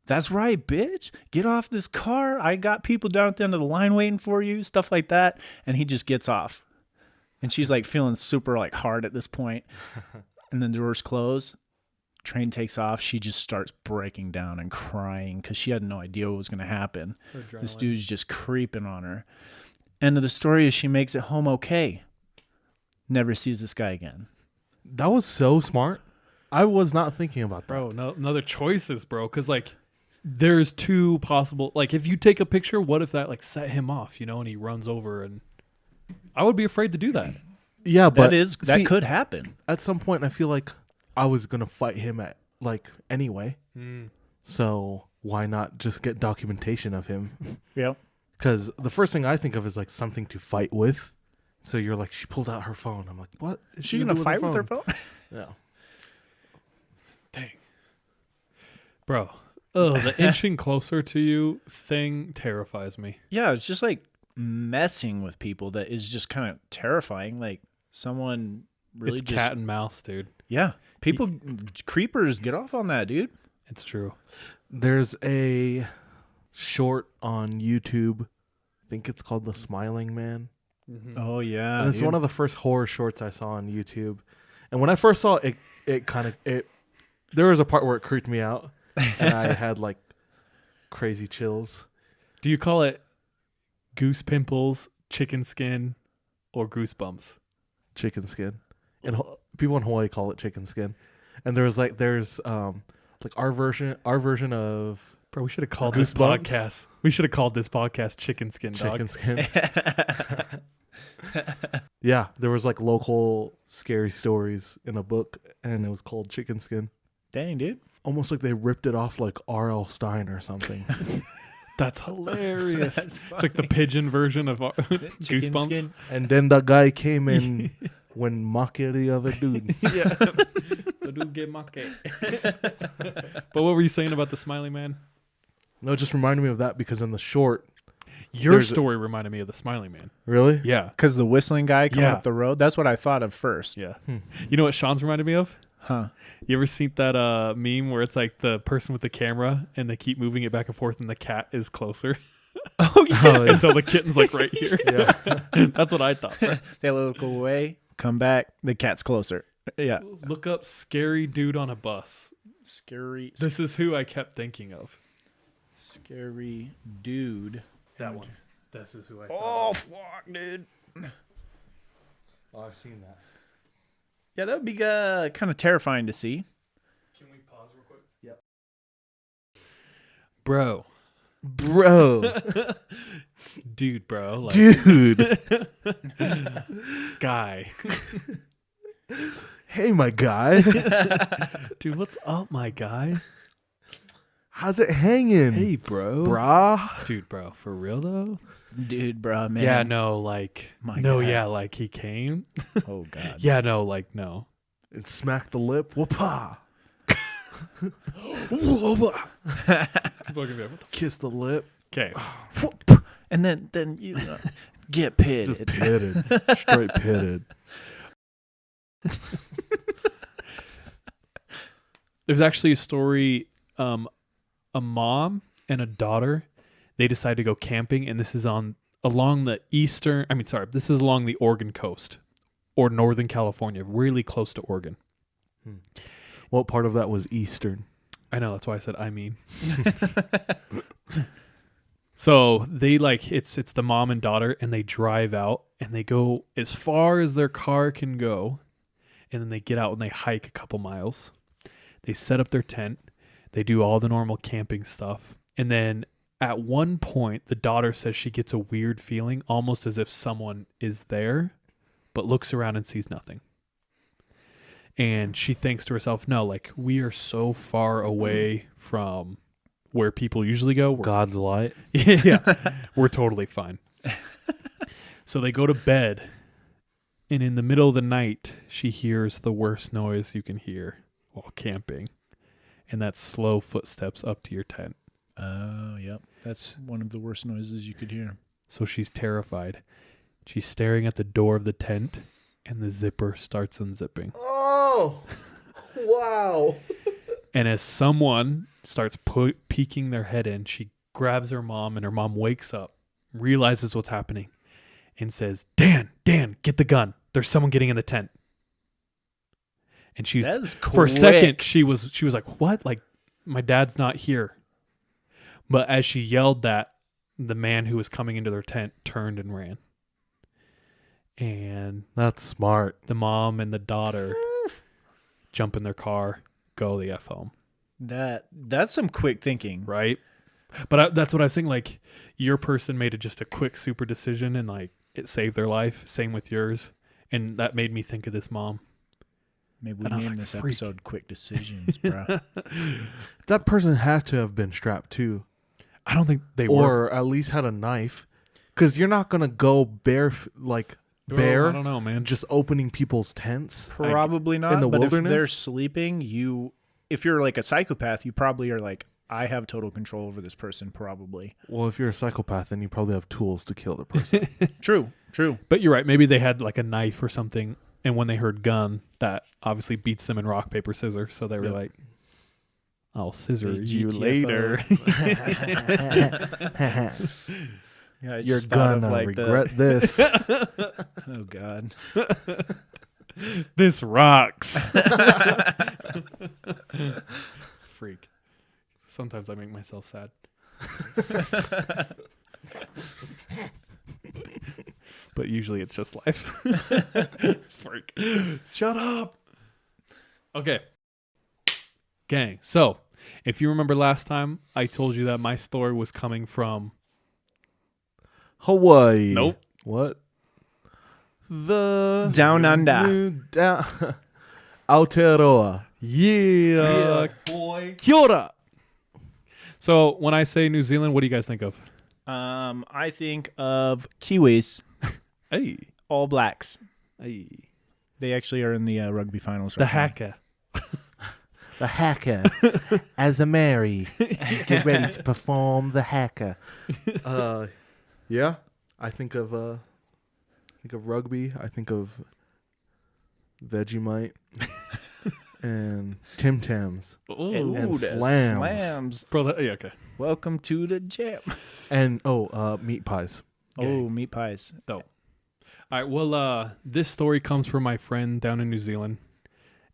that's right, bitch. Get off this car. I got people down at the end of the line waiting for you, stuff like that. And he just gets off. And she's like feeling super like hard at this point. And then the doors close. Train takes off. She just starts breaking down and crying because she had no idea what was going to happen. This dude's just creeping on her. End of the story is she makes it home okay. Never sees this guy again. That was so smart. I was not thinking about that. Bro, no other choices, bro. Because, like, there's two possible... Like, if you take a picture, what if that, like, set him off, you know, and he runs over and... I would be afraid to do that. Yeah, but... That could happen. At some point, I feel like I was going to fight him anyway. So, why not just get documentation of him? Yep. Because the first thing I think of is, like, something to fight with. So you're like, she pulled out her phone. I'm like, what? Is she going to fight with her phone? Yeah. Dang. Bro. Oh, the inching closer to you thing terrifies me. Yeah, it's just like messing with people that is just kind of terrifying. Like someone really It's cat and mouse, dude. Yeah. People, creepers get off on that, dude. It's true. There's a short on YouTube. I think it's called The Smiling Man. Mm-hmm. Oh, yeah. And it's one of the first horror shorts I saw on YouTube. And when I first saw it, there was a part where it creeped me out. And I had like crazy chills. Do you call it goose pimples, chicken skin, or goosebumps? Chicken skin. And people in Hawaii call it chicken skin. And there's like our version of Bro, we should have called this Goosebumps? podcast. We should have called this podcast Chicken Skin, dog. chicken skin. Yeah, there was like local scary stories in a book, and it was called Chicken Skin. Dang, dude. Almost like they ripped it off like R.L. Stein or something. That's hilarious. It's like the pigeon version of Goosebumps. Skin. And then the guy came in when mock the other dude. Yeah. The dude get mocked. But what were you saying about the Smiley Man? No, it just reminded me of that because in the short. Your story reminded me of the Smiley Man. Really? Yeah. Because the whistling guy coming Yeah. up the road, that's what I thought of first. Yeah. You know what Sean's reminded me of? Huh. You ever seen that meme where it's like the person with the camera and they keep moving it back and forth and the cat is closer? Oh, yeah. Until the kitten's like right here. Yeah. That's what I thought. Bro. They look away, come back, the cat's closer. Yeah. Look up scary dude on a bus. Scary. This is who I kept thinking of. Scary dude. That one. This is who I Oh, fuck, dude. Oh, I've seen that. Yeah, that would be kind of terrifying to see. Can we pause real quick? Yep. Bro. Dude, bro. Like, Dude. guy. Hey, my guy. Dude, what's up, my guy? How's it hanging? Hey, bro. Brah. Dude, bro. For real, though? Dude, bro, man. Yeah, no, like... My no, God. yeah, like he came. Oh, God. Yeah, no, like, no. And smack the lip. Whoopah. Kiss the lip. Okay. And then you get pitted. Just pitted. Straight pitted. There's actually a story, a mom and a daughter, they decide to go camping, and this is along the this is along the Oregon coast or Northern California, really close to Oregon. What part of that was Eastern? I know, that's why I said I mean. So they it's the mom and daughter, and they drive out and they go as far as their car can go, and then they get out and they hike a couple miles. They set up their tent. They do all the normal camping stuff. And then at one point, the daughter says she gets a weird feeling, almost as if someone is there, but looks around and sees nothing. And she thinks to herself, no, like, we are so far away from where people usually go. God's light. Yeah, we're totally fine. So they go to bed, and in the middle of the night, she hears the worst noise you can hear while camping, and that's slow footsteps up to your tent. Oh, yep. That's one of the worst noises you could hear. So she's terrified. She's staring at the door of the tent, and the zipper starts unzipping. Oh, wow. And as someone starts peeking their head in, she grabs her mom, and her mom wakes up, realizes what's happening, and says, Dan, get the gun. There's someone getting in the tent. And she's for a second, she was like, what? Like, my dad's not here. But as she yelled that, the man who was coming into their tent turned and ran. And That's smart. the mom and the daughter jump in their car, go the F home. That's some quick thinking. Right? But that's what I was saying. Like, your person made just a quick, super decision, and like it saved their life. Same with yours. And that made me think of this mom. Maybe we And I was name like, this freak. episode Quick Decisions, bro. That person had to have been strapped too. I don't think they were. Or at least had a knife. Because you're not going to go bare, I don't know, man. just opening people's tents. Probably not. in the but wilderness? if they're sleeping, if you're like a psychopath, you probably are like, I have total control over this person, probably. Well, if you're a psychopath, then you probably have tools to kill the person. True. But you're right. Maybe they had like a knife or something, and when they heard gun, that obviously beats them in rock, paper, scissors. So they were like, I'll scissor Hey, you GTFO. later. Yeah, I You're just thought of, gonna like, regret this. Oh, God. This rocks. Freak. Sometimes I make myself sad. But usually it's just life. Freak. Shut up. Okay. Gang. So, if you remember last time, I told you that my story was coming from... Hawaii. Nope. What? The Down under. Aotearoa. Yeah. Boy. Kia ora. So, when I say New Zealand, what do you guys think of? I think of Kiwis, Hey. All Blacks. Hey. They actually are in the rugby finals. The right now. hacker. The hacker. As a Mary. Get ready to perform the hacker. Yeah. I think of rugby. I think of Vegemite. And Tim Tams. Ooh. And the slams. Bro, yeah, okay. Welcome to the jam. And meat pies. Oh, meat pies. Dope. All right, well, this story comes from my friend down in New Zealand,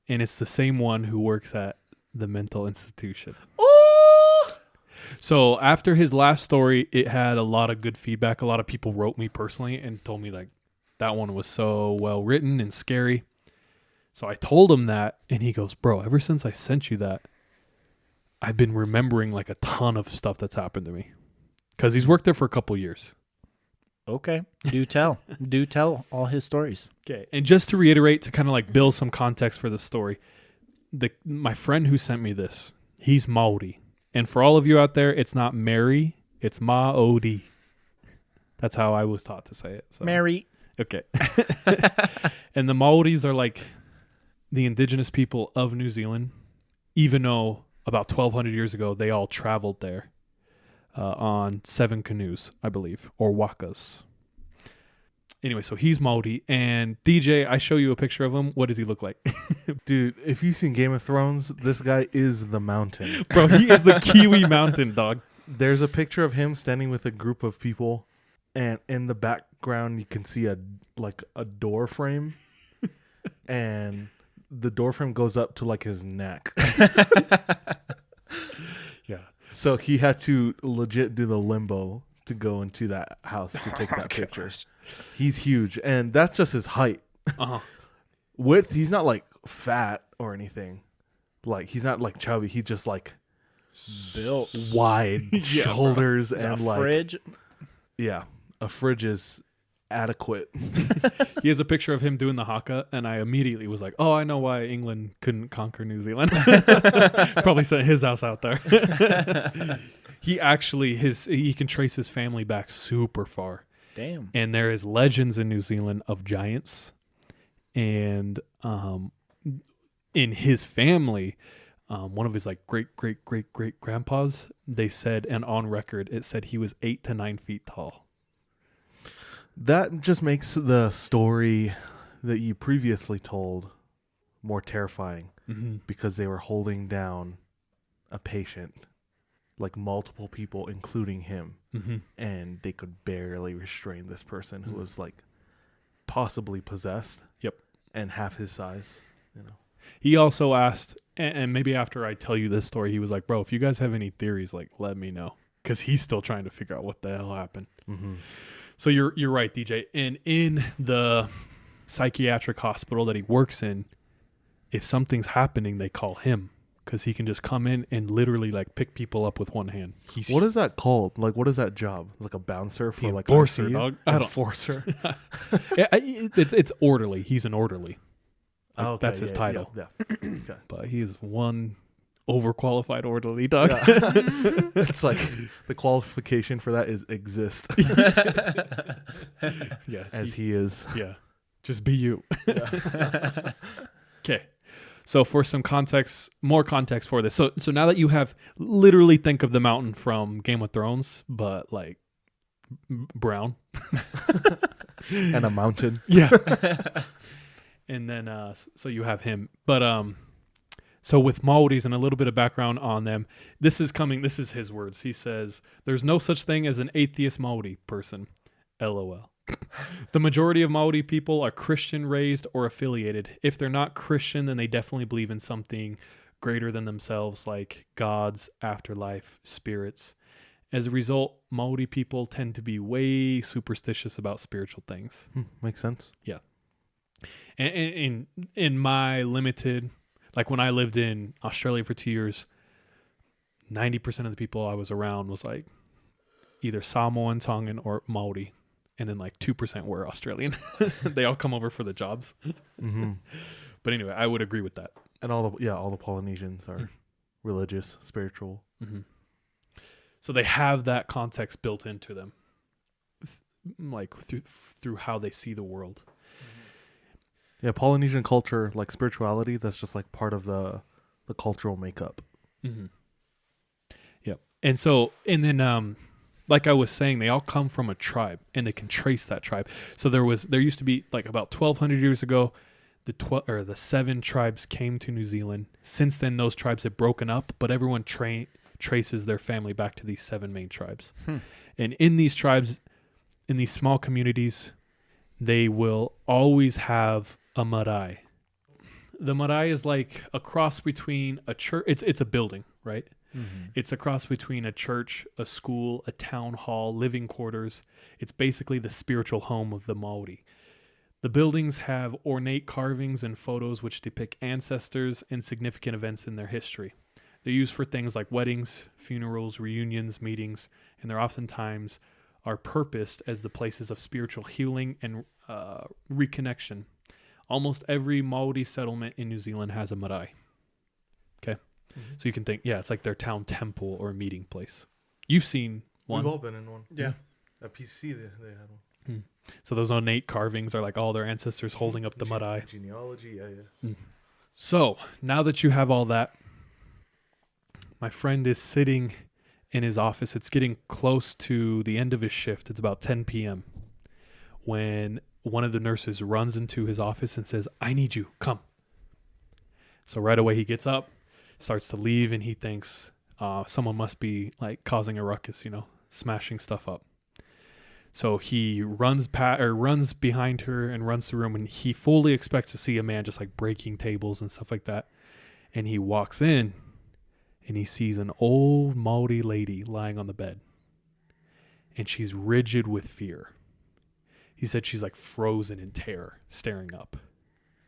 and it's the same one who works at the mental institution. Oh! So after his last story, it had a lot of good feedback. A lot of people wrote me personally and told me, like, that one was so well written and scary. So I told him that, and he goes, bro, ever since I sent you that, I've been remembering, like, a ton of stuff that's happened to me. Because he's worked there for a couple years. Okay. Do tell. Do tell all his stories. Okay. And just to reiterate, to kind of like build some context for the story, my friend who sent me this, he's Maori. And for all of you out there, it's not Mary, it's Maori. That's how I was taught to say it. So. Mary. Okay. And the Maoris are like the indigenous people of New Zealand, even though about 1,200 years ago, they all traveled there. On 7 canoes, I believe, or wakas. Anyway, so he's Maori, and DJ, I show you a picture of him. What does he look like? Dude, if you've seen Game of Thrones, this guy is the mountain. Bro, he is the Kiwi mountain, dog. There's a picture of him standing with a group of people, and in the background you can see a door frame, and the door frame goes up to like his neck. Yeah. So he had to legit do the limbo to go into that house to take that picture. He's huge, and that's just his height. Uh-huh. Width, he's not like fat or anything. Like he's not like chubby. He's just like Built. wide Yeah, shoulders A and like fridge. yeah, a fridge is adequate. He has a picture of him doing the haka, and I immediately was like, oh, I know why England couldn't conquer New Zealand. Probably sent his house out there. He actually, he can trace his family back super far. Damn. And there is legends in New Zealand of giants. And in his family, one of his like great grandpas, they said, and on record, it said he was 8 to 9 feet tall. That just makes the story that you previously told more terrifying because they were holding down a patient, like multiple people, including him, and they could barely restrain this person who was like possibly possessed. Yep. And half his size, you know. He also asked, and maybe after I tell you this story, he was like, bro, if you guys have any theories, like, let me know. Because he's still trying to figure out what the hell happened. Mm-hmm. So you're right, DJ. And in the psychiatric hospital that he works in, if something's happening, they call him because he can just come in and literally like pick people up with one hand. What is that called? Like, what is that job? Like a bouncer for like enforcer, ICU? dog. I don't. Enforcer. It's orderly. He's an orderly. Like, Okay, that's his title. Yeah. Okay. But he is one overqualified orderly, dog. Yeah. It's like the qualification for that is exist. Yeah. As he is. Yeah. Just be you. Okay. So for some context, more context for this. So now that you have literally think of the mountain from Game of Thrones, but like brown. And a mountain. Yeah. And then so you have him. But so with Maoris and a little bit of background on them, this is his words. He says, "There's no such thing as an atheist Maori person. LOL. The majority of Maori people are Christian raised or affiliated. If they're not Christian, then they definitely believe in something greater than themselves, like gods, afterlife, spirits. As a result, Maori people tend to be way superstitious about spiritual things." Makes sense. Yeah. And in my limited, like when I lived in Australia for 2 years, 90% of the people I was around was like either Samoan, Tongan, or Maori. And then like 2% were Australian. They all come over for the jobs. Mm-hmm. But anyway, I would agree with that. And all the Polynesians are religious, spiritual. Mm-hmm. So they have that context built into them, like through how they see the world. Yeah, Polynesian culture, like spirituality, that's just like part of the cultural makeup. Mm-hmm. Yep. And then like I was saying, they all come from a tribe, and they can trace that tribe. So there used to be like about 1,200 years ago, the 7 tribes came to New Zealand. Since then, those tribes have broken up, but everyone traces their family back to these 7 main tribes. And in these tribes, in these small communities, they will always have a marae. The marae is like a cross between a church. It's a building, right? Mm-hmm. It's a cross between a church, a school, a town hall, living quarters. It's basically the spiritual home of the Maori. The buildings have ornate carvings and photos which depict ancestors and significant events in their history. They're used for things like weddings, funerals, reunions, meetings, and they're oftentimes are purposed as the places of spiritual healing and reconnection. Almost every Maori settlement in New Zealand has a marae. Okay? Mm-hmm. So you can think, it's like their town temple or meeting place. You've seen one. We've all been in one. Yeah. At PC, they had one. So those ornate carvings are like all their ancestors holding up the marae. Genealogy, yeah. So now that you have all that, my friend is sitting in his office. It's getting close to the end of his shift. It's about 10 p.m. when one of the nurses runs into his office and says, "I need you, come." So right away he gets up, starts to leave, and he thinks someone must be like causing a ruckus, smashing stuff up. So he runs behind her and runs the room, and he fully expects to see a man just like breaking tables and stuff like that. And he walks in, and he sees an old Maori lady lying on the bed, and she's rigid with fear. He said she's like frozen in terror, staring up.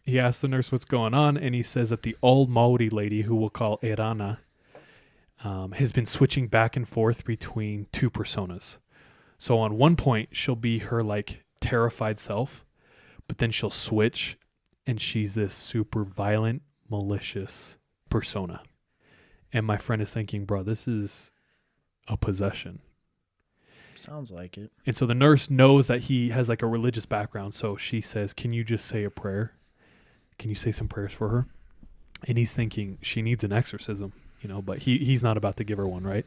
He asks the nurse what's going on, and he says that the old Maori lady, who we'll call Erana, has been switching back and forth between 2 personas. So on one point, she'll be her like terrified self, but then she'll switch, and she's this super violent, malicious persona. And my friend is thinking, bro, this is a possession. Sounds like it. And so the nurse knows that he has like a religious background. So she says, "Can you just say a prayer? Can you say some prayers for her?" And he's thinking she needs an exorcism, but he's not about to give her one, right?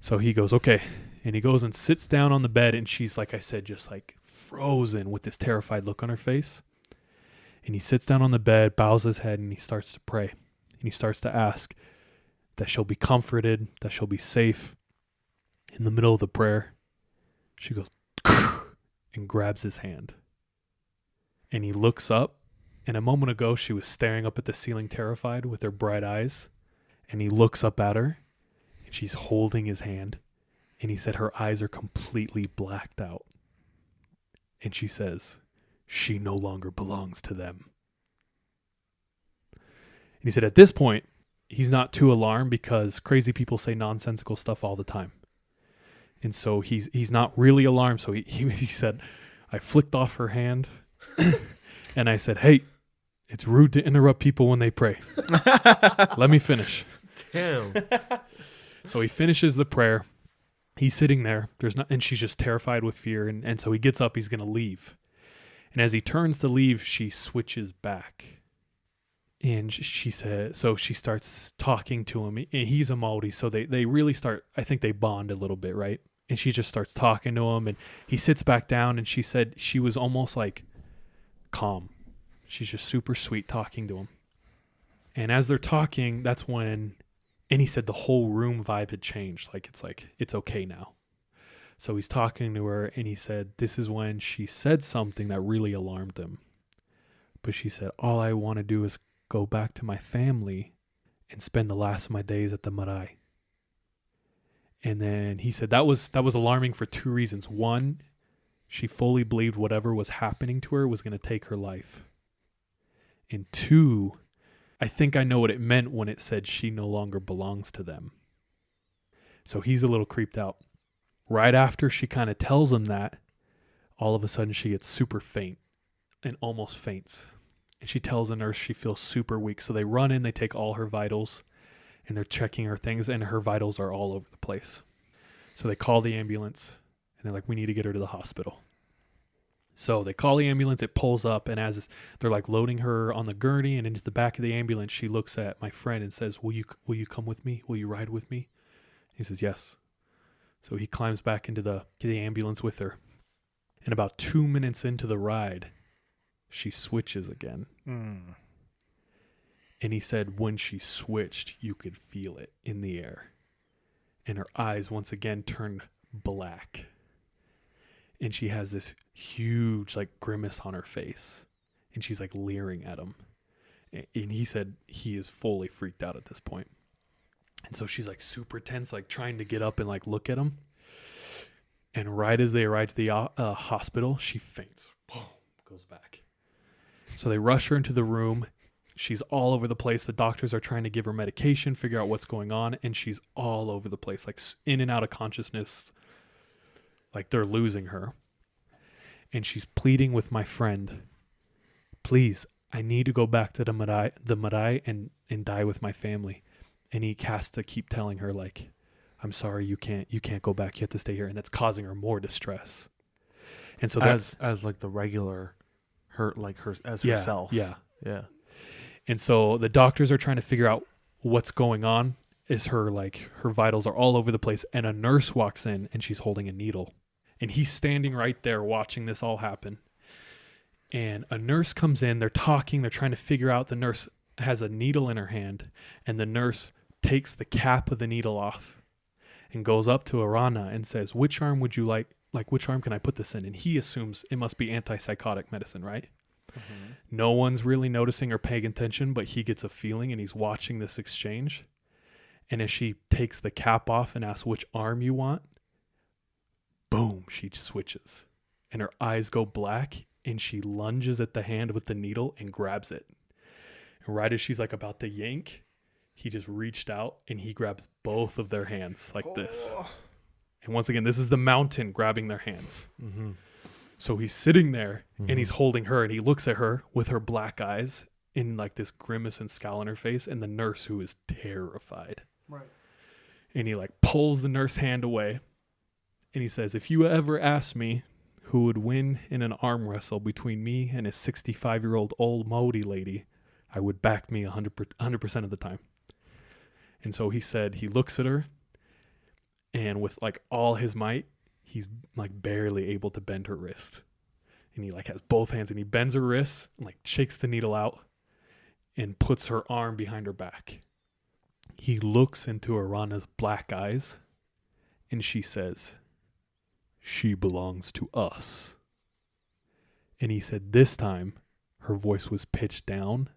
So he goes, "Okay." And he goes and sits down on the bed, and she's, like I said, just like frozen with this terrified look on her face. And he sits down on the bed, bows his head, and he starts to pray. And he starts to ask that she'll be comforted, that she'll be safe. In the middle of the prayer, she goes and grabs his hand. And he looks up, and a moment ago she was staring up at the ceiling terrified with her bright eyes. And he looks up at her, and she's holding his hand. And he said her eyes are completely blacked out. And she says, she no longer belongs to them. And he said at this point, he's not too alarmed because crazy people say nonsensical stuff all the time. And so he's not really alarmed. So he said, I flicked off her hand and I said, "Hey, it's rude to interrupt people when they pray. Let me finish." Damn. So he finishes the prayer. He's sitting there. And she's just terrified with fear. And so he gets up. He's going to leave. And as he turns to leave, she switches back. And she said, so she starts talking to him, and he's a Maori, so they really start, I think they bond a little bit, right? And she just starts talking to him, and he sits back down, and she said she was almost like calm. She's just super sweet talking to him. And as they're talking, that's when, and he said the whole room vibe had changed. Like, it's okay now. So he's talking to her, and he said, this is when she said something that really alarmed him. But she said, all I want to do is go back to my family and spend the last of my days at the marae. And then he said that was alarming for two reasons. One, she fully believed whatever was happening to her was going to take her life. And two, I think I know what it meant when it said she no longer belongs to them. So he's a little creeped out. Right after she kind of tells him that, all of a sudden she gets super faint and almost faints. And she tells the nurse she feels super weak. So they run in, they take all her vitals, and they're checking her things, and her vitals are all over the place. So they call the ambulance, and they're like, we need to get her to the hospital. So they call the ambulance, it pulls up, and as they're like loading her on the gurney and into the back of the ambulance, she looks at my friend and says, will you come with me? Will you ride with me? He says, yes. So he climbs back into the ambulance with her. And about 2 minutes into the ride, she switches again. And he said when she switched, you could feel it in the air. And her eyes once again turned black. And she has this huge like grimace on her face. And she's like leering at him. And he said he is fully freaked out at this point. And so she's like super tense, like trying to get up and like look at him. And right as they arrive to the hospital, she faints. Boom, goes back. So they rush her into the room. She's all over the place. The doctors are trying to give her medication, figure out what's going on. And she's all over the place, like in and out of consciousness. Like they're losing her. And she's pleading with my friend, please, I need to go back to the marae and die with my family. And he has to keep telling her, like, I'm sorry, you can't go back. You have to stay here. And that's causing her more distress. And so that's as like the regular herself. Yeah. Yeah. And so the doctors are trying to figure out what's going on. Is her vitals are all over the place. And a nurse walks in and she's holding a needle. And he's standing right there watching this all happen. And a nurse comes in. They're talking. They're trying to figure out. The nurse has a needle in her hand. And the nurse takes the cap of the needle off and goes up to Arana and says, which arm would you like? Like, which arm can I put this in? And he assumes it must be antipsychotic medicine, right? Mm-hmm. No one's really noticing or paying attention, but he gets a feeling and he's watching this exchange. And as she takes the cap off and asks which arm you want, boom, she switches. And her eyes go black and she lunges at the hand with the needle and grabs it. And right as she's like about to yank, he just reached out and he grabs both of their hands like this. And once again, this is the mountain grabbing their hands. Mm-hmm. So he's sitting there and he's holding her and he looks at her with her black eyes in like this grimace and scowl on her face, and the nurse who is terrified. Right. And he like pulls the nurse hand away and he says, if you ever ask me who would win in an arm wrestle between me and a 65-year-old old Maori lady, I would back me 100% of the time. And so he said he looks at her, and with like all his might, he's like barely able to bend her wrist. And he like has both hands and he bends her wrist and like shakes the needle out and puts her arm behind her back. He looks into Arana's black eyes and she says, she belongs to us. And he said this time her voice was pitched down,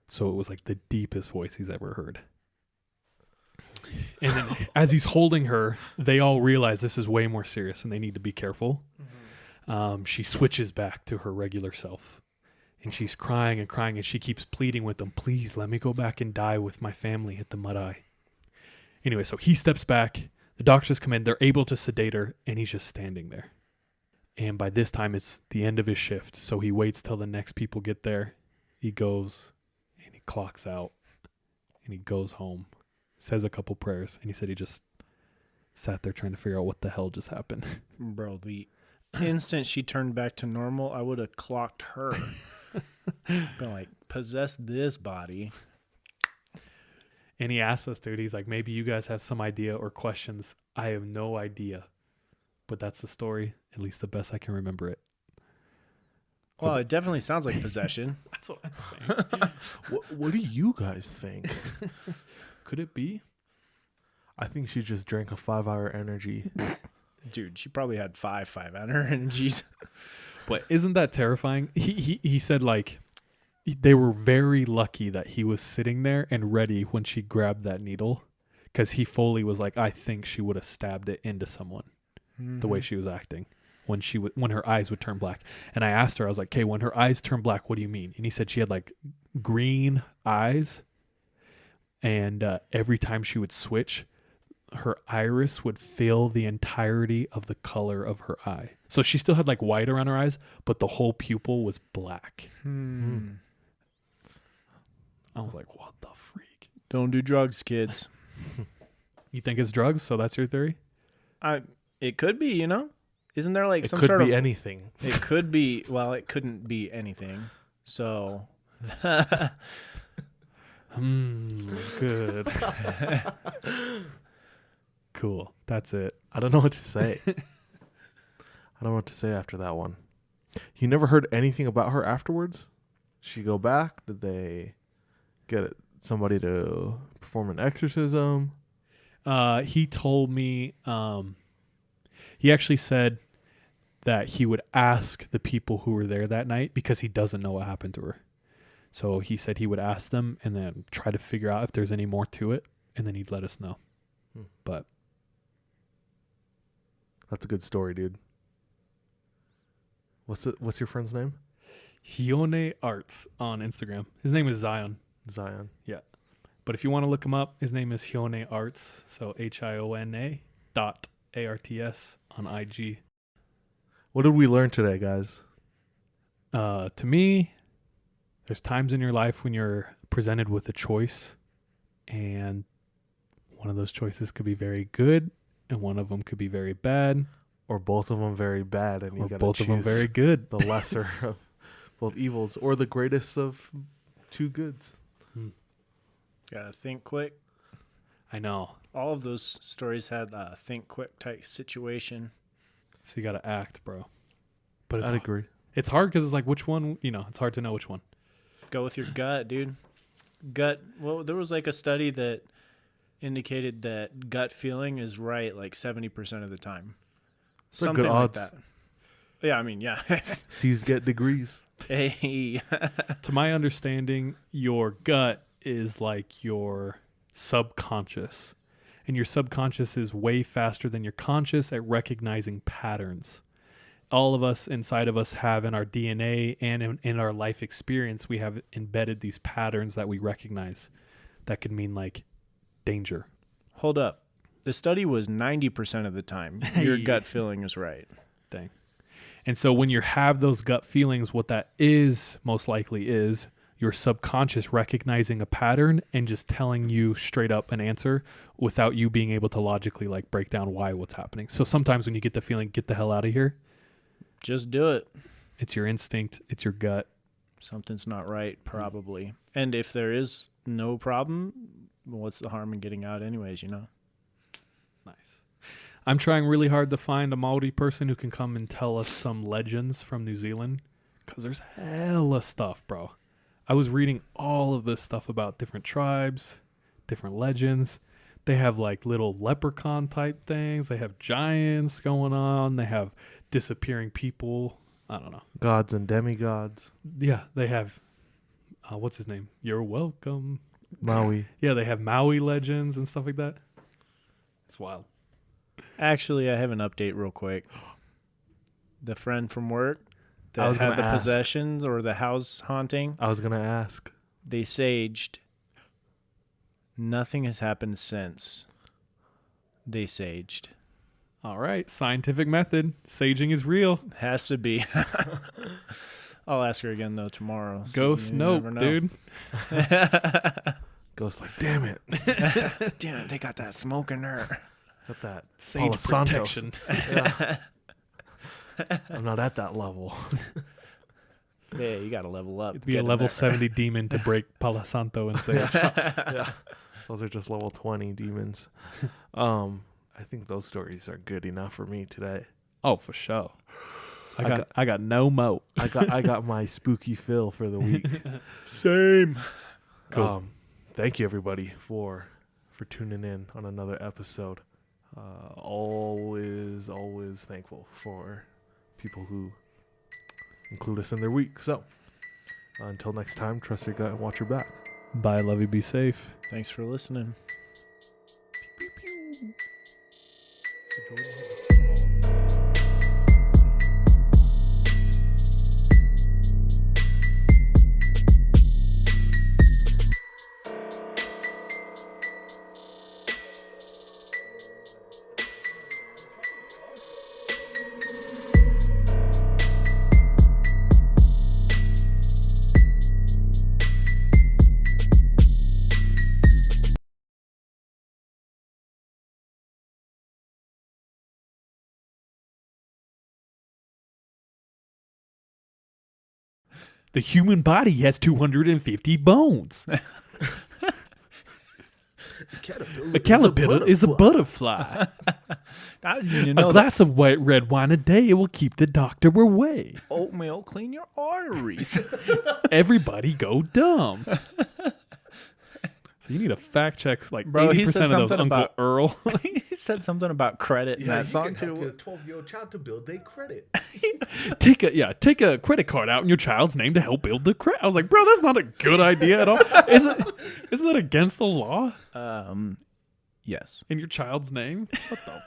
so it was like the deepest voice he's ever heard. And then as he's holding her, they all realize this is way more serious and they need to be careful. Mm-hmm. She switches back to her regular self. And she's crying and she keeps pleading with them, please let me go back and die with my family at the marae. Anyway, so he steps back. The doctors come in. They're able to sedate her, and he's just standing there. And by this time, it's the end of his shift. So he waits till the next people get there. He goes, and he clocks out, and he goes home. Says a couple prayers, and he said he just sat there trying to figure out what the hell just happened. Bro, the instant she turned back to normal, I would have clocked her. Been like, possess this body. And he asked us, dude, he's like, maybe you guys have some idea or questions. I have no idea. But that's the story, at least the best I can remember it. Well, it definitely sounds like possession. That's what I'm saying. What do you guys think? Could it be? I think she just drank a 5-hour energy. Dude, she probably had five on her energies. But isn't that terrifying? He said, like, they were very lucky that he was sitting there and ready when she grabbed that needle, because he fully was like, I think she would have stabbed it into someone the way she was acting when her eyes would turn black. And I asked her, I was like, okay, when her eyes turn black, what do you mean? And he said she had like green eyes, and every time she would switch, her iris would fill the entirety of the color of her eye. So she still had like white around her eyes, but the whole pupil was black. I was like, what the freak? Don't do drugs, kids. You think it's drugs? So that's your theory? It could be, you know? Isn't there like It some could sort be of... anything. It could be... Well, it couldn't be anything. So... Good. Cool. That's it. I don't know what to say. I don't know what to say after that one. You never heard anything about her afterwards? She go back? Did they get somebody to perform an exorcism? He told me, he actually said that he would ask the people who were there that night because he doesn't know what happened to her. So he said he would ask them and then try to figure out if there's any more to it, and then he'd let us know. But that's a good story, dude. What's your friend's name? Hione Arts on Instagram. His name is Zion. Zion. Yeah. But if you want to look him up, his name is Hione Arts. So HIONA .ARTS on IG. What did we learn today, guys? To me, there's times in your life when you're presented with a choice, and one of those choices could be very good, and one of them could be very bad. Or both of them very bad, and you got to both choose of them very good. the lesser of both evils, or the greatest of two goods. Gotta think quick. I know. All of those stories had a think quick type situation. So you got to act, bro. But I'd agree. It's hard because it's like, which one, it's hard to know which one. Go with your gut, dude. Gut. Well, there was like a study that indicated that gut feeling is right like 70% of the time. Something good like odds. that. Yeah, I mean, yeah. C's get degrees. Hey. To my understanding, your gut is like your subconscious. And your subconscious is way faster than your conscious at recognizing patterns. All of us inside of us have in our DNA and in our life experience, we have embedded these patterns that we recognize. That could mean like danger. Hold up. The study was 90% of the time your gut feeling is right. Dang. And so when you have those gut feelings, what that is most likely is your subconscious recognizing a pattern and just telling you straight up an answer without you being able to logically like break down what's happening. So sometimes when you get the feeling, get the hell out of here. Just do it. It's your instinct. It's your gut. Something's not right, probably. And if there is no problem, what's the harm in getting out anyways, Nice. I'm trying really hard to find a Maori person who can come and tell us some legends from New Zealand, because there's hella stuff, bro. I was reading all of this stuff about different tribes, different legends. They have like little leprechaun type things. They have giants going on. They have disappearing people. I don't know. Gods and demigods. Yeah, they have, what's his name? You're welcome. Maui. Yeah, they have Maui legends and stuff like that. It's wild. Actually, I have an update real quick. The friend from work I was that had gonna the ask. possessions or the house haunting, I was going to ask. they saged. Nothing has happened since they saged. All right, scientific method. Saging is real. Has to be. I'll ask her again, though, tomorrow. Ghost nope, dude. Ghost like, damn it. Damn it, they got that smoke in her. Got that Sage Palo Santos. protection. Yeah. I'm not at that level. Yeah, you got to level up. It'd be a level 70 demon to break Palo Santo and say, Yeah, those are just level 20 demons. I think those stories are good enough for me today. "Oh, for sure. I got no mo." I got my spooky fill for the week. Same. Cool. Thank you everybody for tuning in on another episode. Always thankful for people who include us in their week. So until next time, trust your gut and watch your back. Bye, love you, be safe. Thanks for listening. The human body has 250 bones. A caterpillar is a butterfly. A glass of white red wine a day will keep the doctor away. Oatmeal clean your arteries. Everybody go dumb. So you need a fact check like Bro, 80% of those Uncle Earl. He said something about credit in that song too. A 12-year-old child to build their credit. Take a credit card out in your child's name to help build the credit. I was like, bro, that's not a good idea at all. Isn't that against the law? Yes. In your child's name? What the